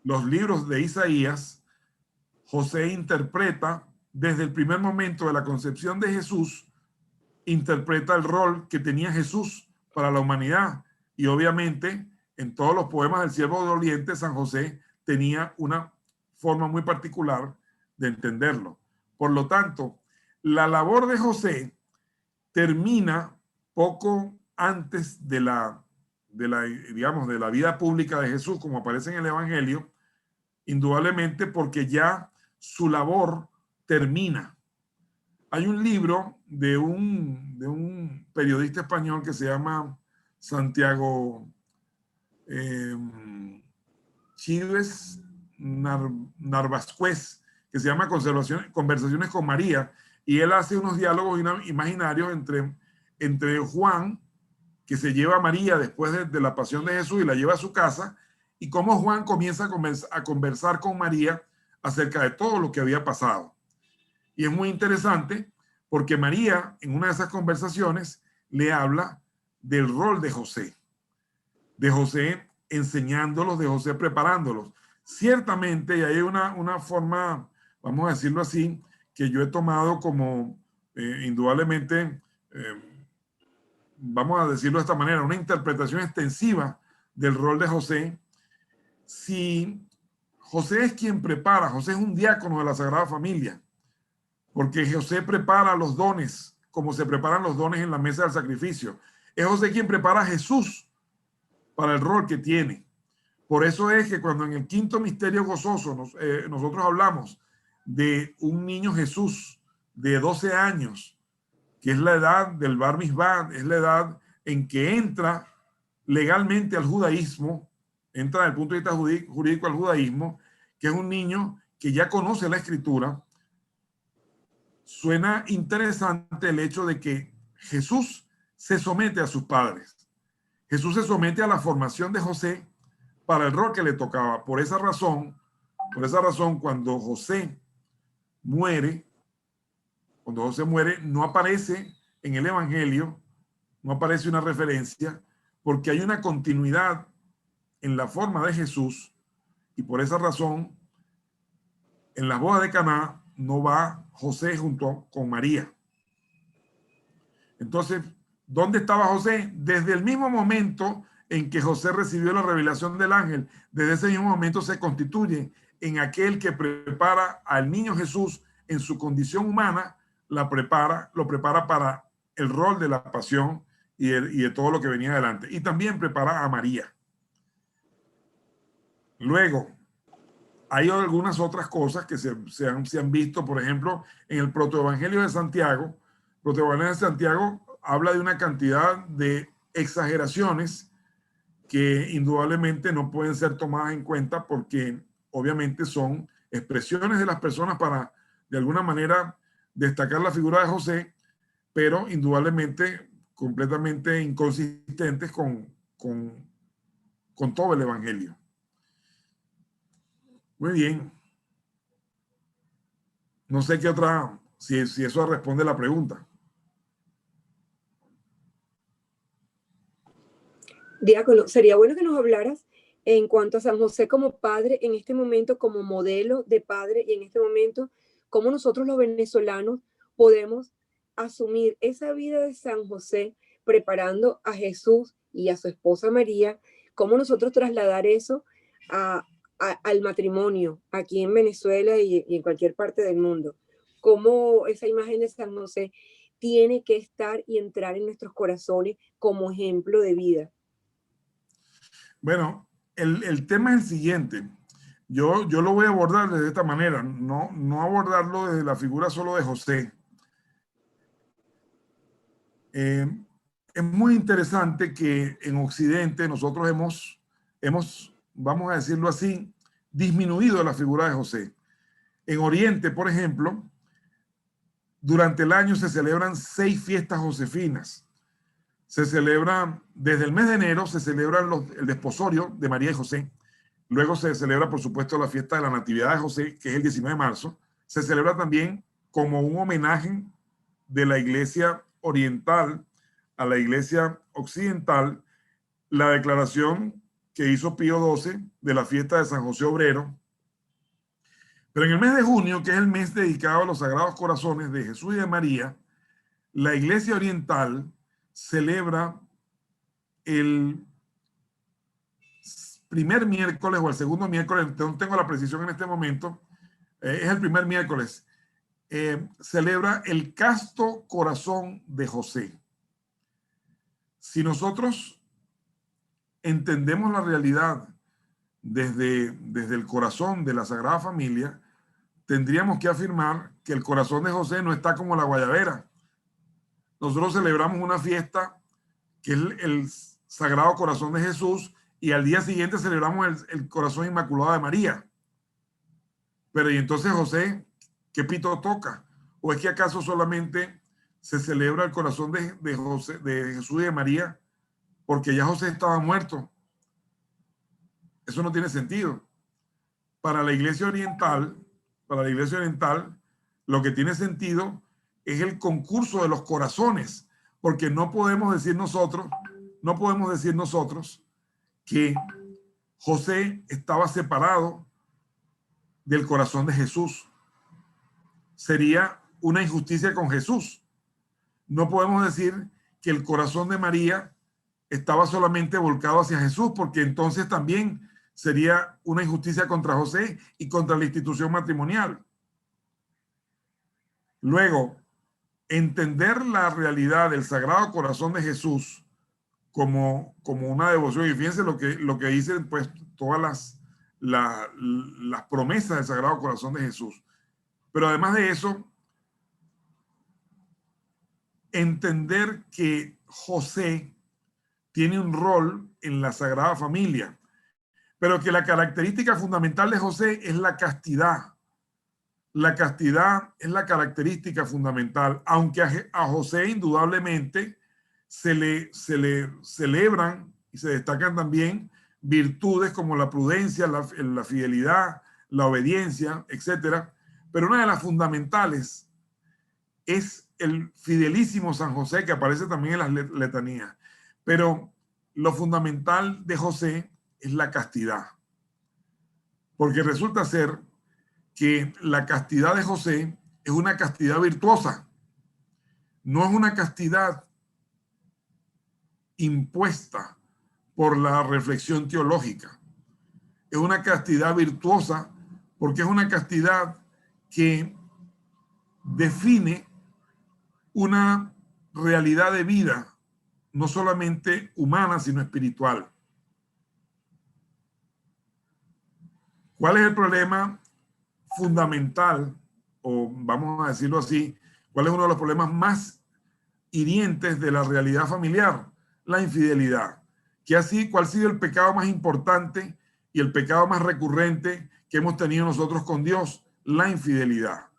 Speaker 2: los libros de Isaías, José interpreta desde el primer momento de la concepción de Jesús, interpreta el rol que tenía Jesús para la humanidad. Y obviamente, en todos los poemas del Siervo de Oriente, San José tenía una forma muy particular de entenderlo. Por lo tanto, la labor de José termina poco antes de la vida pública de Jesús, como aparece en el Evangelio, indudablemente porque ya su labor termina. Hay un libro de un periodista español que se llama Santiago Chives Narvascués, que se llama Conversaciones con María, y él hace unos diálogos imaginarios entre Juan, que se lleva a María después de la pasión de Jesús y la lleva a su casa, y cómo Juan comienza a conversar con María acerca de todo lo que había pasado. Y es muy interesante porque María, en una de esas conversaciones, le habla del rol de José enseñándolos, de José preparándolos. Ciertamente, y hay una forma, vamos a decirlo así, que yo he tomado como indudablemente, vamos a decirlo de esta manera, una interpretación extensiva del rol de José. Si José es quien prepara, José es un diácono de la Sagrada Familia, porque José prepara los dones, como se preparan los dones en la mesa del sacrificio. Es José quien prepara a Jesús para el rol que tiene. Por eso es que cuando en el quinto misterio gozoso nosotros hablamos de un niño Jesús de 12 años, que es la edad del Bar Mitzvah, es la edad en que entra legalmente al judaísmo, entra desde el punto de vista jurídico al judaísmo, que es un niño que ya conoce la escritura. Suena interesante el hecho de que Jesús se somete a sus padres. Jesús se somete a la formación de José para el rol que le tocaba. Por esa razón, cuando José muere, no aparece en el Evangelio, no aparece una referencia, porque hay una continuidad en la forma de Jesús, y por esa razón, en las bodas de Caná no va José junto con María. Entonces, ¿dónde estaba José? Desde el mismo momento en que José recibió la revelación del ángel, desde ese mismo momento se constituye en aquel que prepara al niño Jesús en su condición humana, lo prepara para el rol de la pasión y de todo lo que venía adelante. Y también prepara a María. Luego, hay algunas otras cosas que se han visto, por ejemplo, en el protoevangelio de Santiago. El protoevangelio de Santiago habla de una cantidad de exageraciones que indudablemente no pueden ser tomadas en cuenta porque obviamente son expresiones de las personas para de alguna manera destacar la figura de José, pero indudablemente completamente inconsistentes con todo el evangelio. Muy bien. No sé qué otra, si eso responde la pregunta.
Speaker 1: Diácono, sería bueno que nos hablaras en cuanto a San José como padre, en este momento como modelo de padre, y en este momento cómo nosotros los venezolanos podemos asumir esa vida de San José preparando a Jesús y a su esposa María, cómo nosotros trasladar eso al matrimonio aquí en Venezuela y en cualquier parte del mundo, cómo esa imagen de San José tiene que estar y entrar en nuestros corazones como ejemplo de vida.
Speaker 2: Bueno, el tema es el siguiente. Yo lo voy a abordar de esta manera, no abordarlo desde la figura solo de José. Es muy interesante que en Occidente nosotros hemos, vamos a decirlo así, disminuido la figura de José. En Oriente, por ejemplo, durante el año se celebran 6 fiestas josefinas. Se celebra, desde el mes de enero, se celebra el desposorio de María y José. Luego se celebra, por supuesto, la fiesta de la Natividad de José, que es el 19 de marzo. Se celebra también como un homenaje de la iglesia oriental a la iglesia occidental, la declaración que hizo Pío XII de la fiesta de San José Obrero. Pero en el mes de junio, que es el mes dedicado a los Sagrados Corazones de Jesús y de María, la Iglesia Oriental celebra el primer miércoles o el segundo miércoles, no tengo la precisión en este momento, es el primer miércoles, celebra el casto corazón de José. Si nosotros entendemos la realidad desde el corazón de la Sagrada Familia, tendríamos que afirmar que el corazón de José no está como la guayabera. Nosotros celebramos una fiesta que es el Sagrado Corazón de Jesús y al día siguiente celebramos el Corazón Inmaculado de María. Pero ¿y entonces José qué pito toca? ¿O es que acaso solamente se celebra el corazón de Jesús y de María porque ya José estaba muerto? Eso no tiene sentido. Para la Iglesia Oriental, lo que tiene sentido es el concurso de los corazones, porque no podemos decir nosotros que José estaba separado del corazón de Jesús. Sería una injusticia con Jesús. No podemos decir que el corazón de María estaba solamente volcado hacia Jesús, porque entonces también sería una injusticia contra José y contra la institución matrimonial. Luego, entender la realidad del Sagrado Corazón de Jesús como una devoción, y fíjense lo que dicen pues todas las promesas del Sagrado Corazón de Jesús. Pero además de eso, entender que José tiene un rol en la Sagrada Familia, pero que la característica fundamental de José es la castidad. La castidad es la característica fundamental, aunque a José indudablemente se le celebran y se destacan también virtudes como la prudencia, la fidelidad, la obediencia, etc. Pero una de las fundamentales es el fidelísimo San José, que aparece también en las letanías. Pero lo fundamental de José es la castidad, porque resulta ser que la castidad de José es una castidad virtuosa, no es una castidad impuesta por la reflexión teológica, es una castidad virtuosa porque es una castidad que define una realidad de vida no solamente humana, sino espiritual. ¿Cuál es el problema fundamental, o vamos a decirlo así, cuál es uno de los problemas más hirientes de la realidad familiar? La infidelidad. ¿Cuál ha sido el pecado más importante y el pecado más recurrente que hemos tenido nosotros con Dios? La infidelidad.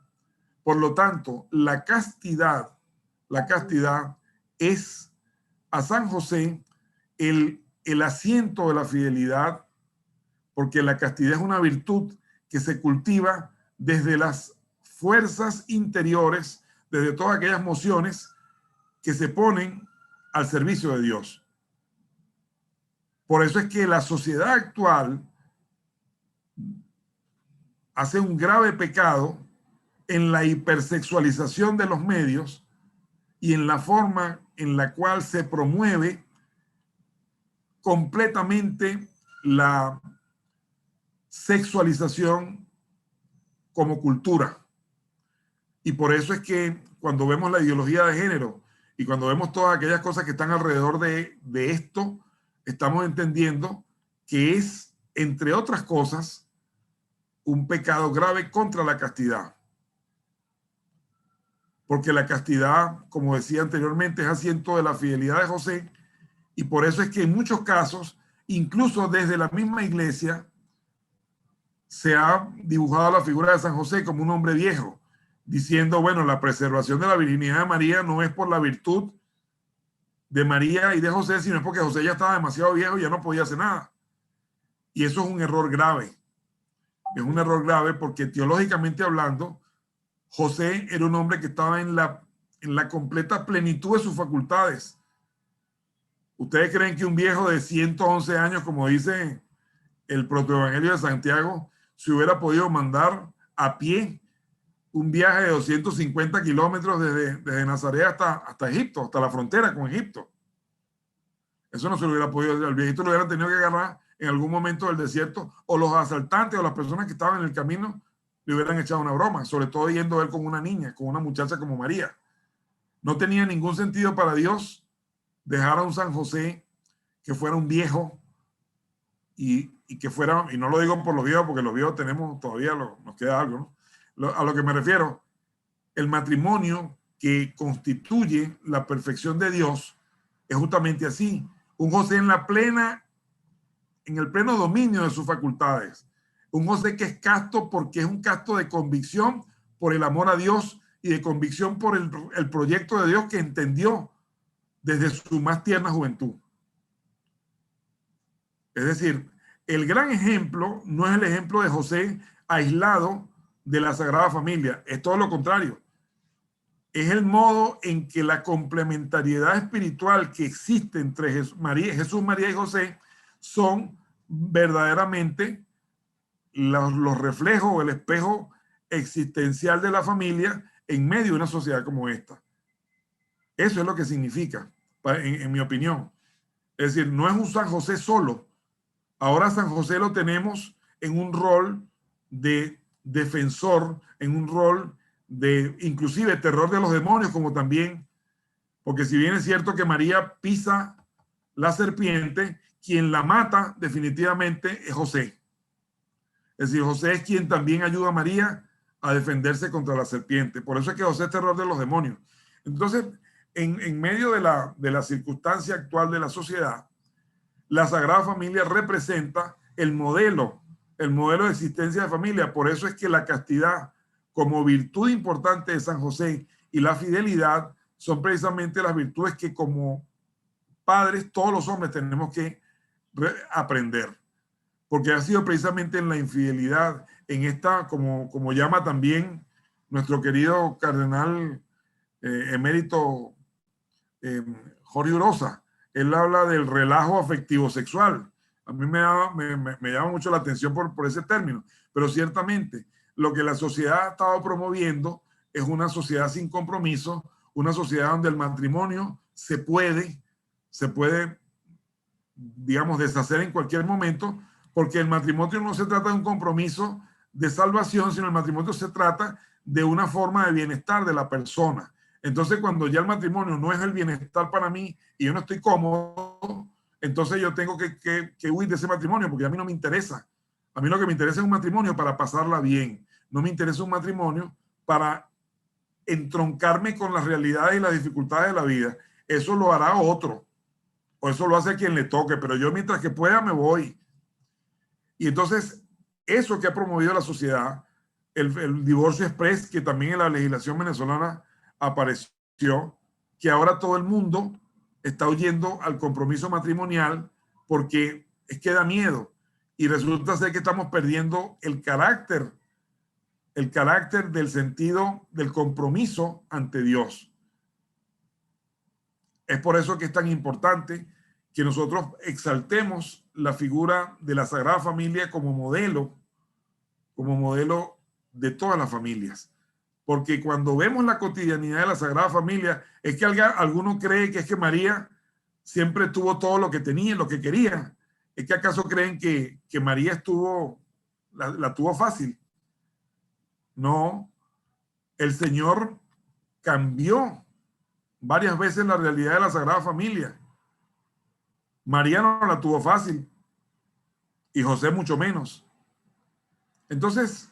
Speaker 2: Por lo tanto, la castidad es a San José el asiento de la fidelidad, porque la castidad es una virtud que se cultiva desde las fuerzas interiores, desde todas aquellas emociones que se ponen al servicio de Dios. Por eso es que la sociedad actual hace un grave pecado en la hipersexualización de los medios y en la forma en la cual se promueve completamente la sexualización como cultura. Y por eso es que cuando vemos la ideología de género y cuando vemos todas aquellas cosas que están alrededor de esto, estamos entendiendo que es, entre otras cosas, un pecado grave contra la castidad. Porque la castidad, como decía anteriormente, es asiento de la fidelidad de José, y por eso es que en muchos casos, incluso desde la misma iglesia, se ha dibujado la figura de San José como un hombre viejo, diciendo, bueno, la preservación de la virginidad de María no es por la virtud de María y de José, sino es porque José ya estaba demasiado viejo y ya no podía hacer nada. Y eso es un error grave. Es un error grave porque teológicamente hablando, José era un hombre que estaba en la completa plenitud de sus facultades. ¿Ustedes creen que un viejo de 111 años, como dice el protoevangelio de Santiago, se hubiera podido mandar a pie un viaje de 250 kilómetros desde Nazaret hasta Egipto, hasta la frontera con Egipto. Eso no se lo hubiera podido, el viejito lo hubieran tenido que agarrar en algún momento del desierto, o los asaltantes o las personas que estaban en el camino le hubieran echado una broma, sobre todo yendo él con una niña, con una muchacha como María. No tenía ningún sentido para Dios dejar a un San José que fuera un viejo y que fuera, y no lo digo por los viejos, porque los viejos tenemos todavía, nos queda algo, ¿no? A lo que me refiero, el matrimonio que constituye la perfección de Dios es justamente así. Un José en el pleno dominio de sus facultades. Un José que es casto porque es un casto de convicción por el amor a Dios y de convicción por el proyecto de Dios que entendió desde su más tierna juventud. Es decir, el gran ejemplo no es el ejemplo de José aislado de la Sagrada Familia, es todo lo contrario. Es el modo en que la complementariedad espiritual que existe entre Jesús, María y José son verdaderamente los reflejos o el espejo existencial de la familia en medio de una sociedad como esta. Eso es lo que significa, en mi opinión. Es decir, no es un San José solo. Ahora San José lo tenemos en un rol de defensor, en un rol de inclusive terror de los demonios, como también, porque si bien es cierto que María pisa la serpiente, quien la mata definitivamente es José. Es decir, José es quien también ayuda a María a defenderse contra la serpiente. Por eso es que José es terror de los demonios. Entonces, en medio de la circunstancia actual de la sociedad, la Sagrada Familia representa el modelo de existencia de familia. Por eso es que la castidad como virtud importante de San José y la fidelidad son precisamente las virtudes que como padres todos los hombres tenemos que aprender. Porque ha sido precisamente en la infidelidad, en esta, como llama también nuestro querido cardenal emérito Jorge Urosa, él habla del relajo afectivo sexual. A mí me llama mucho la atención por ese término, pero ciertamente lo que la sociedad ha estado promoviendo es una sociedad sin compromiso, una sociedad donde el matrimonio se puede, digamos, deshacer en cualquier momento, porque el matrimonio no se trata de un compromiso de salvación, sino el matrimonio se trata de una forma de bienestar de la persona. Entonces, cuando ya el matrimonio no es el bienestar para mí y yo no estoy cómodo, entonces yo tengo que huir de ese matrimonio, porque a mí no me interesa. A mí lo que me interesa es un matrimonio para pasarla bien. No me interesa un matrimonio para entroncarme con las realidades y las dificultades de la vida. Eso lo hará otro, o eso lo hace quien le toque, pero yo mientras que pueda me voy. Y entonces, eso que ha promovido la sociedad, el divorcio express, que también en la legislación venezolana apareció, que ahora todo el mundo está huyendo al compromiso matrimonial porque es que da miedo. Y resulta ser que estamos perdiendo el carácter del sentido del compromiso ante Dios. Es por eso que es tan importante que nosotros exaltemos la figura de la Sagrada Familia como modelo de todas las familias. Porque cuando vemos la cotidianidad de la Sagrada Familia, es que alguno cree que es que María siempre tuvo todo lo que tenía, lo que quería. ¿Es que acaso creen que María la tuvo fácil? No, el Señor cambió varias veces la realidad de la Sagrada Familia. María no la tuvo fácil y José mucho menos. Entonces,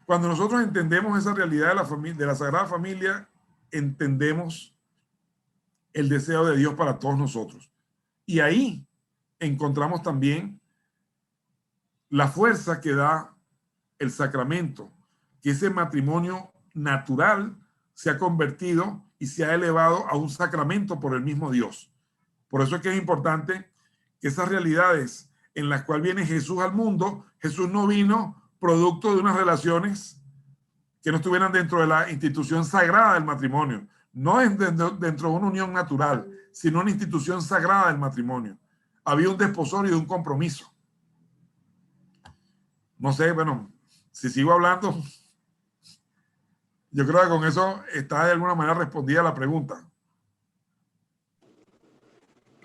Speaker 2: cuando nosotros entendemos esa realidad de la Sagrada Familia, entendemos el deseo de Dios para todos nosotros. Y ahí encontramos también la fuerza que da el sacramento, que ese matrimonio natural se ha convertido y se ha elevado a un sacramento por el mismo Dios. Por eso es que es importante que esas realidades en las cuales viene Jesús al mundo, Jesús no vino producto de unas relaciones que no estuvieran dentro de la institución sagrada del matrimonio, no dentro de una unión natural, sino una institución sagrada del matrimonio. Había un desposorio y un compromiso. No sé, bueno, Si sigo hablando, yo creo que con eso está de alguna manera respondida la pregunta.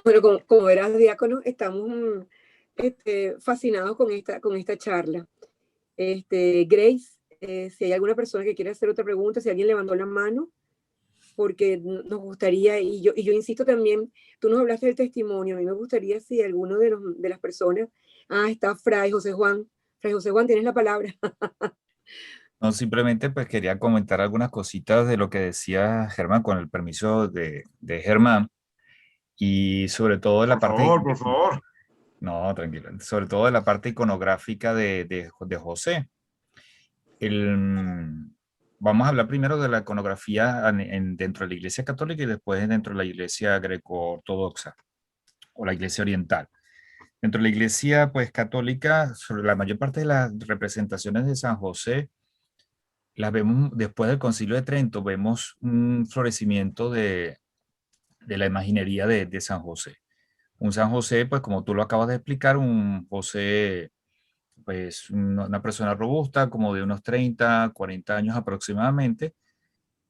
Speaker 1: Bueno, como verás, diácono, estamos fascinados con esta charla. Grace, si hay alguna persona que quiera hacer otra pregunta, si alguien levantó la mano, porque nos gustaría, y yo insisto también, tú nos hablaste del testimonio, a mí me gustaría si alguno de las personas, está Fray José Juan, tienes la palabra.
Speaker 4: No, simplemente pues quería comentar algunas cositas de lo que decía Germán, con el permiso de Germán, y sobre todo de la parte...
Speaker 2: Por favor.
Speaker 4: No, tranquilo. Sobre todo de la parte iconográfica de José. Vamos a hablar primero de la iconografía dentro de la Iglesia Católica y después dentro de la Iglesia Greco-Ortodoxa o la Iglesia Oriental. Dentro de la Iglesia pues, Católica, sobre la mayor parte de las representaciones de San José las vemos después del Concilio de Trento, vemos un florecimiento de la imaginería de San José. Un San José, pues como tú lo acabas de explicar, un José, pues una persona robusta, como de unos 30, 40 años aproximadamente,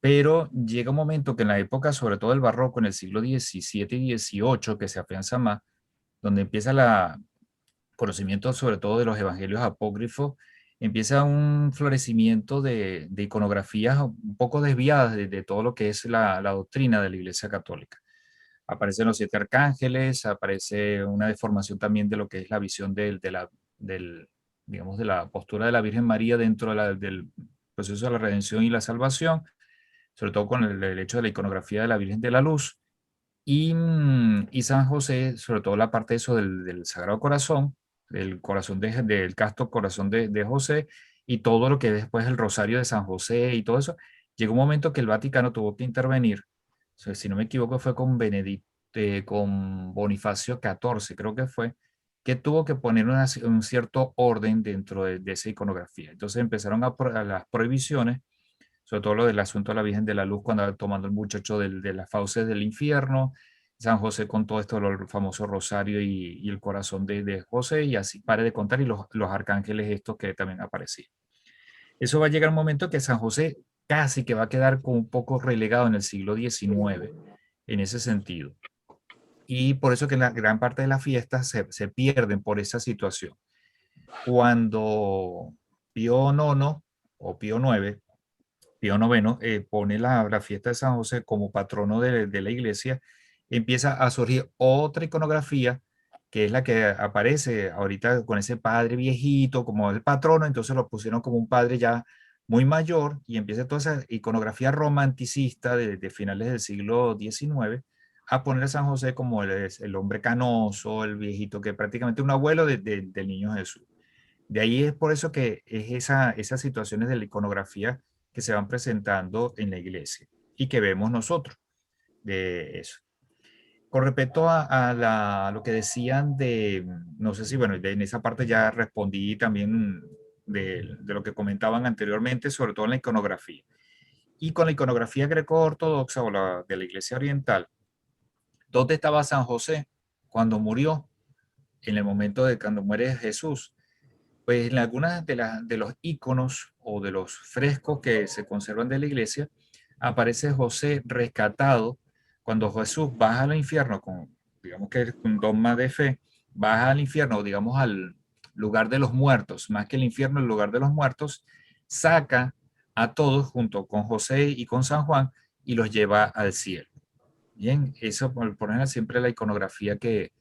Speaker 4: pero llega un momento que en la época, sobre todo el barroco, en el siglo XVII y XVIII, que se afianza más, donde empieza el conocimiento sobre todo de los evangelios apócrifos, empieza un florecimiento de iconografías un poco desviadas de todo lo que es la doctrina de la Iglesia Católica. Aparecen los 7 arcángeles, aparece una deformación también de lo que es la visión digamos, de la postura de la Virgen María dentro del proceso de la redención y la salvación, sobre todo con el hecho de la iconografía de la Virgen de la Luz, y San José, sobre todo la parte de eso del Sagrado Corazón, del corazón del casto corazón de José, y todo lo que después el Rosario de San José y todo eso. Llegó un momento que el Vaticano tuvo que intervenir. O sea, si no me equivoco, fue con con Bonifacio XIV, creo que fue, que tuvo que poner un cierto orden dentro de esa iconografía. Entonces empezaron a las prohibiciones, sobre todo lo del asunto de la Virgen de la Luz, cuando tomando el muchacho de las fauces del infierno, San José con todo esto, el famoso rosario y el corazón de José, y así pare de contar, y los arcángeles estos que también aparecían. Eso va a llegar un momento que San José casi que va a quedar como un poco relegado en el siglo XIX, en ese sentido. Y por eso que la gran parte de las fiestas se pierden por esa situación. Cuando Pío IX o Pío IX, Pío IX, pone la fiesta de San José como patrono de la iglesia, empieza a surgir otra iconografía, que es la que aparece ahorita con ese padre viejito como el patrono. Entonces lo pusieron como un padre ya muy mayor, y empieza toda esa iconografía romanticista de finales del siglo XIX a poner a San José como el hombre canoso, el viejito, que prácticamente un abuelo del niño Jesús. De ahí es por eso que es esas situaciones de la iconografía que se van presentando en la iglesia y que vemos nosotros de eso. Con respecto a lo que decían no sé si, bueno, en esa parte ya respondí también de lo que comentaban anteriormente, sobre todo en la iconografía. Y con la iconografía greco-ortodoxa o de la iglesia oriental, ¿dónde estaba San José cuando murió? En el momento de cuando muere Jesús. Pues en algunas de los iconos o de los frescos que se conservan de la iglesia, aparece José rescatado cuando Jesús baja al infierno, digamos que es un dogma de fe, baja al infierno, digamos al lugar de los muertos, más que el infierno, el lugar de los muertos, saca a todos junto con José y con San Juan y los lleva al cielo. Bien, eso por poner siempre la iconografía que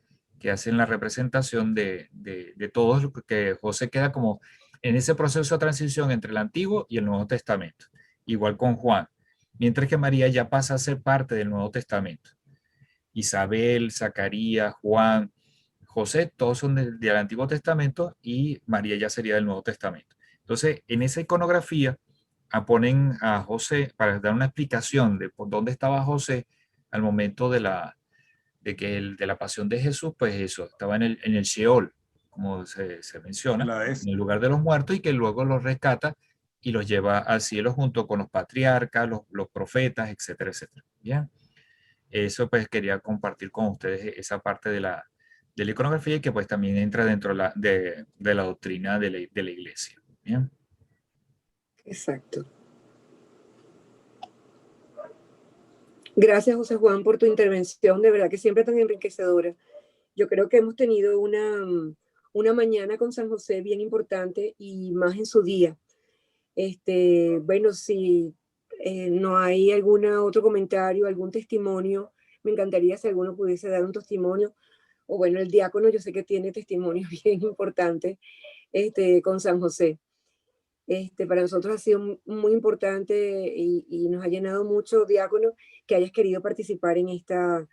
Speaker 4: hacen la representación de todos, que José queda como en ese proceso de transición entre el Antiguo y el Nuevo Testamento, igual con Juan, mientras que María ya pasa a ser parte del Nuevo Testamento. Isabel, Zacarías, Juan, José, todos son del Antiguo Testamento, y María ya sería del Nuevo Testamento. Entonces, en esa iconografía ponen a José para dar una explicación de por dónde estaba José al momento de la pasión de Jesús. Pues eso, estaba en el Sheol, como se menciona, en el lugar de los muertos, y que luego los rescata y los lleva al cielo junto con los patriarcas, los profetas, etcétera, etcétera. Bien, eso pues quería compartir con ustedes esa parte de la iconografía, y que pues también entra dentro de la doctrina de la iglesia. Bien.
Speaker 1: Exacto. Gracias, José Juan, por tu intervención, de verdad que siempre tan enriquecedora. Yo creo que hemos tenido una mañana con San José bien importante y más en su día. Bueno, si no hay algún otro comentario, algún testimonio, me encantaría si alguno pudiese dar un testimonio. O bueno, el diácono yo sé que tiene testimonios bien importantes con San José. Para nosotros ha sido muy importante y nos ha llenado mucho, diácono, que hayas querido participar en esta.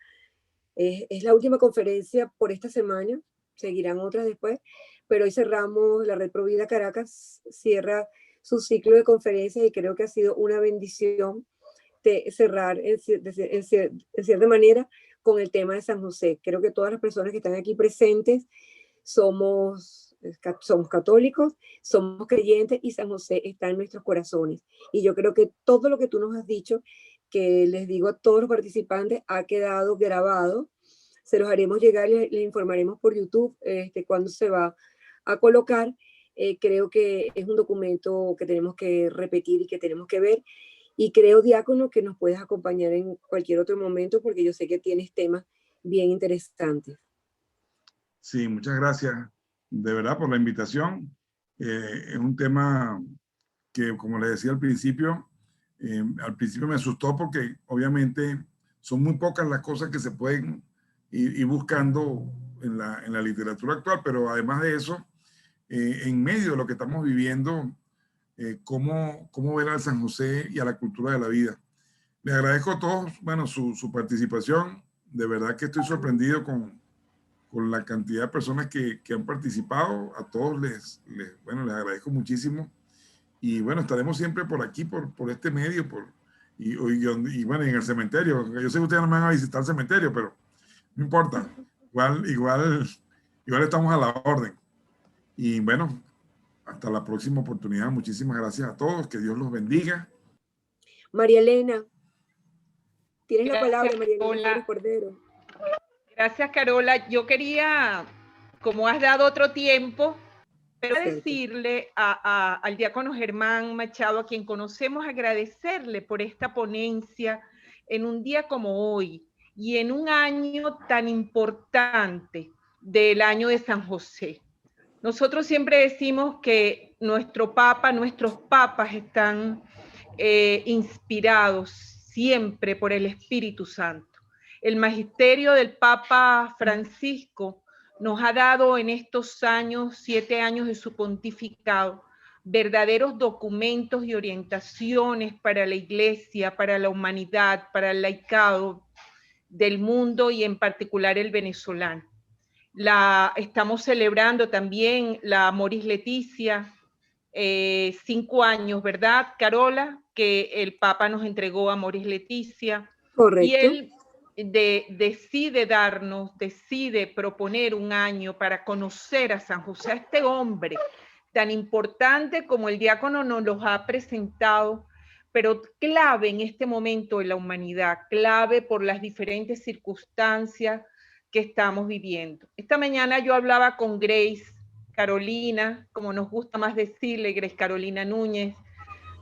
Speaker 1: Es la última conferencia por esta semana, seguirán otras después, pero hoy cerramos, la Red Provida Caracas cierra su ciclo de conferencias y creo que ha sido una bendición de cerrar en cierta manera con el tema de San José. Creo que todas las personas que están aquí presentes somos católicos, somos creyentes y San José está en nuestros corazones. Y yo creo que todo lo que tú nos has dicho, que les digo a todos los participantes, ha quedado grabado. Se los haremos llegar, les informaremos por YouTube cuando se va a colocar. Creo que es un documento que tenemos que repetir y que tenemos que ver. Y creo, diácono, que nos puedes acompañar en cualquier otro momento porque yo sé que tienes temas bien interesantes.
Speaker 2: Sí, muchas gracias de verdad por la invitación. Es un tema que, como les decía al principio me asustó porque obviamente son muy pocas las cosas que se pueden ir buscando en la literatura actual, pero además de eso, en medio de lo que estamos viviendo, cómo ver al San José y a la cultura de la vida. Les agradezco a todos, bueno, su participación. De verdad que estoy sorprendido con la cantidad de personas que han participado. A todos les agradezco muchísimo. Y bueno, estaremos siempre por aquí, por este medio, y bueno, en el cementerio. Yo sé que ustedes no me van a visitar el cementerio, pero no importa. Igual estamos a la orden. Y bueno, hasta la próxima oportunidad. Muchísimas gracias a todos. Que Dios los bendiga.
Speaker 1: María Elena, tienes la palabra, María Elena
Speaker 5: Carola.
Speaker 1: Cordero.
Speaker 5: Gracias, Carola. Yo quería, como has dado otro tiempo, pero decirle al diácono Germán Machado, a quien conocemos, agradecerle por esta ponencia en un día como hoy y en un año tan importante del año de San José. Nosotros siempre decimos que nuestros papas están inspirados siempre por el Espíritu Santo. El magisterio del Papa Francisco nos ha dado en estos años, 7 años de su pontificado, verdaderos documentos y orientaciones para la Iglesia, para la humanidad, para el laicado del mundo y en particular el venezolano. Estamos celebrando también la Amoris Laetitia, 5 años, ¿verdad, Carola? Que el Papa nos entregó Amoris Laetitia.
Speaker 1: Correcto.
Speaker 5: Y él decide proponer un año para conocer a San José, a este hombre tan importante como el diácono nos los ha presentado, pero clave en este momento en la humanidad, clave por las diferentes circunstancias que estamos viviendo. Esta mañana yo hablaba con Grace Carolina, como nos gusta más decirle, Grace Carolina Núñez,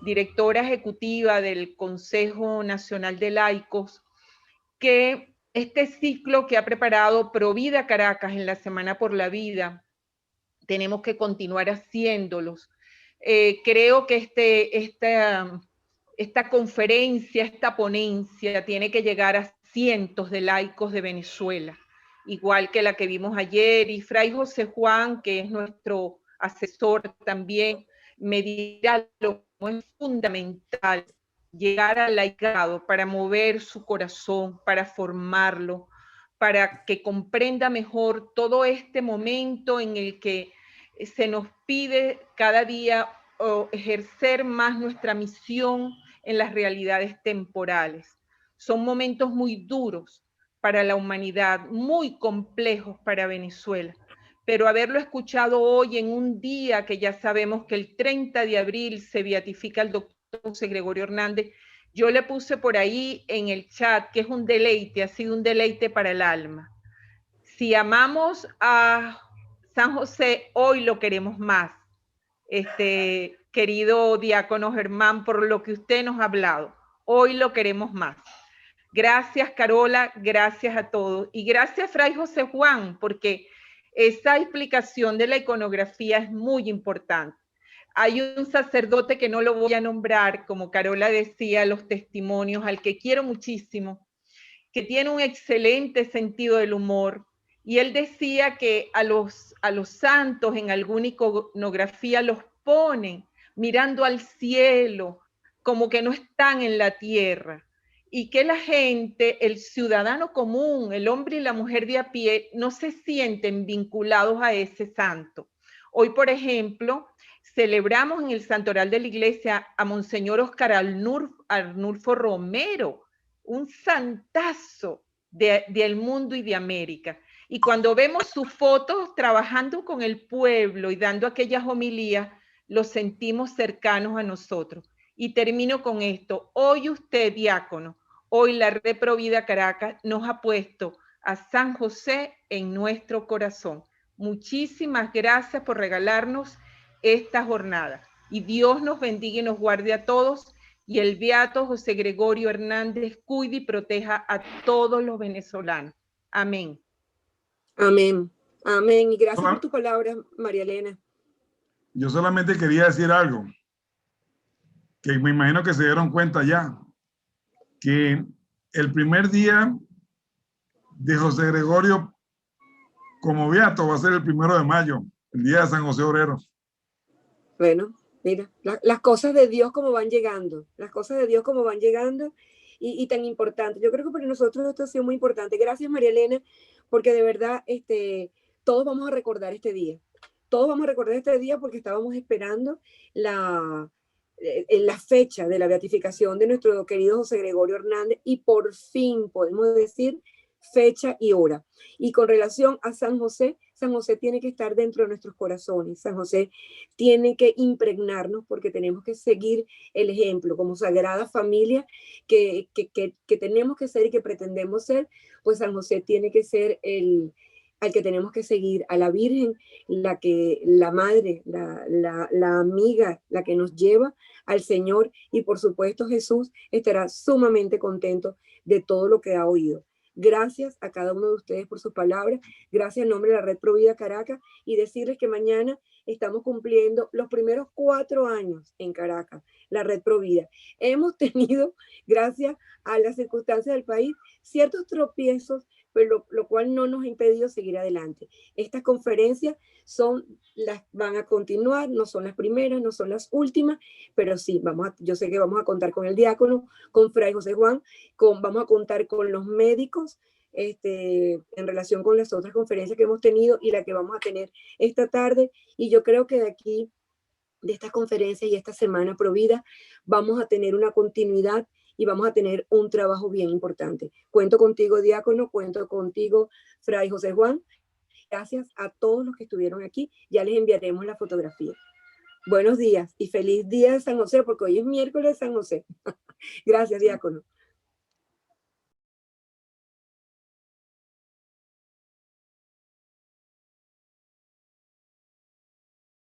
Speaker 5: directora ejecutiva del Consejo Nacional de Laicos, que este ciclo que ha preparado Provida Caracas en la Semana por la Vida, tenemos que continuar haciéndolos. Creo que esta conferencia, esta ponencia, tiene que llegar a cientos de laicos de Venezuela, igual que la que vimos ayer, y Fray José Juan, que es nuestro asesor también, me dirá lo que es fundamental, llegar al laicado para mover su corazón, para formarlo, para que comprenda mejor todo este momento en el que se nos pide cada día ejercer más nuestra misión en las realidades temporales. Son momentos muy duros para la humanidad, muy complejos para Venezuela, pero haberlo escuchado hoy en un día que ya sabemos que el 30 de abril se beatifica el doctor José Gregorio Hernández, yo le puse por ahí en el chat que es un deleite, ha sido un deleite para el alma. Si amamos a San José, hoy lo queremos más que querido diácono Germán, por lo que usted nos ha hablado. Hoy lo queremos más. Gracias, Carola, gracias a todos. Y gracias, Fray José Juan, porque esa explicación de la iconografía es muy importante. Hay un sacerdote que no lo voy a nombrar, como Carola decía, los testimonios, al que quiero muchísimo, que tiene un excelente sentido del humor. Y él decía que a los santos en alguna iconografía los ponen mirando al cielo, como que no están en la tierra. Y que la gente, el ciudadano común, el hombre y la mujer de a pie, no se sienten vinculados a ese santo. Hoy, por ejemplo, celebramos en el santoral de la iglesia a Monseñor Oscar Arnulfo Romero, un santazo del mundo y de América. Y cuando vemos sus fotos trabajando con el pueblo y dando aquellas homilías, los sentimos cercanos a nosotros. Y termino con esto. Hoy usted, diácono, hoy la Red Provida Caracas nos ha puesto a San José en nuestro corazón. Muchísimas gracias por regalarnos esta jornada. Y Dios nos bendiga y nos guarde a todos. Y el beato José Gregorio Hernández cuide y proteja a todos los venezolanos. Amén.
Speaker 1: Amén. Amén. Y gracias por tus palabras, María Elena.
Speaker 2: Yo solamente quería decir algo, que me imagino que se dieron cuenta ya, que el primer día de José Gregorio como beato va a ser el 1 de mayo, el día de San José Obrero.
Speaker 1: Bueno, mira, las cosas de Dios como van llegando, las cosas de Dios como van llegando y tan importante. Yo creo que para nosotros esto ha sido muy importante. Gracias, María Elena, porque de verdad todos vamos a recordar este día. Todos vamos a recordar este día porque estábamos esperando la fecha de la beatificación de nuestro querido José Gregorio Hernández y por fin podemos decir fecha y hora. Y con relación a San José tiene que estar dentro de nuestros corazones. San José tiene que impregnarnos porque tenemos que seguir el ejemplo como sagrada familia que tenemos que ser y que pretendemos ser. Pues San José tiene que ser al que tenemos que seguir, a la Virgen, la madre, la amiga, la que nos lleva al Señor, y por supuesto Jesús estará sumamente contento de todo lo que ha oído. Gracias a cada uno de ustedes por sus palabras, gracias en nombre de la Red Provida Caracas, y decirles que mañana estamos cumpliendo los primeros 4 años en Caracas, la Red Provida. Hemos tenido, gracias a las circunstancias del país, ciertos tropiezos, pero lo cual no nos ha impedido seguir adelante. Estas conferencias van a continuar, no son las primeras, no son las últimas, pero sí, yo sé que vamos a contar con el diácono, con Fray José Juan, vamos a contar con los médicos, en relación con las otras conferencias que hemos tenido y la que vamos a tener esta tarde. Y yo creo que de aquí, de estas conferencias y esta semana Provida, vamos a tener una continuidad y vamos a tener un trabajo bien importante. Cuento contigo, diácono, cuento contigo, Fray José Juan. Gracias a todos los que estuvieron aquí. Ya les enviaremos la fotografía. Buenos días y feliz día de San José, porque hoy es miércoles de San José. Gracias, diácono.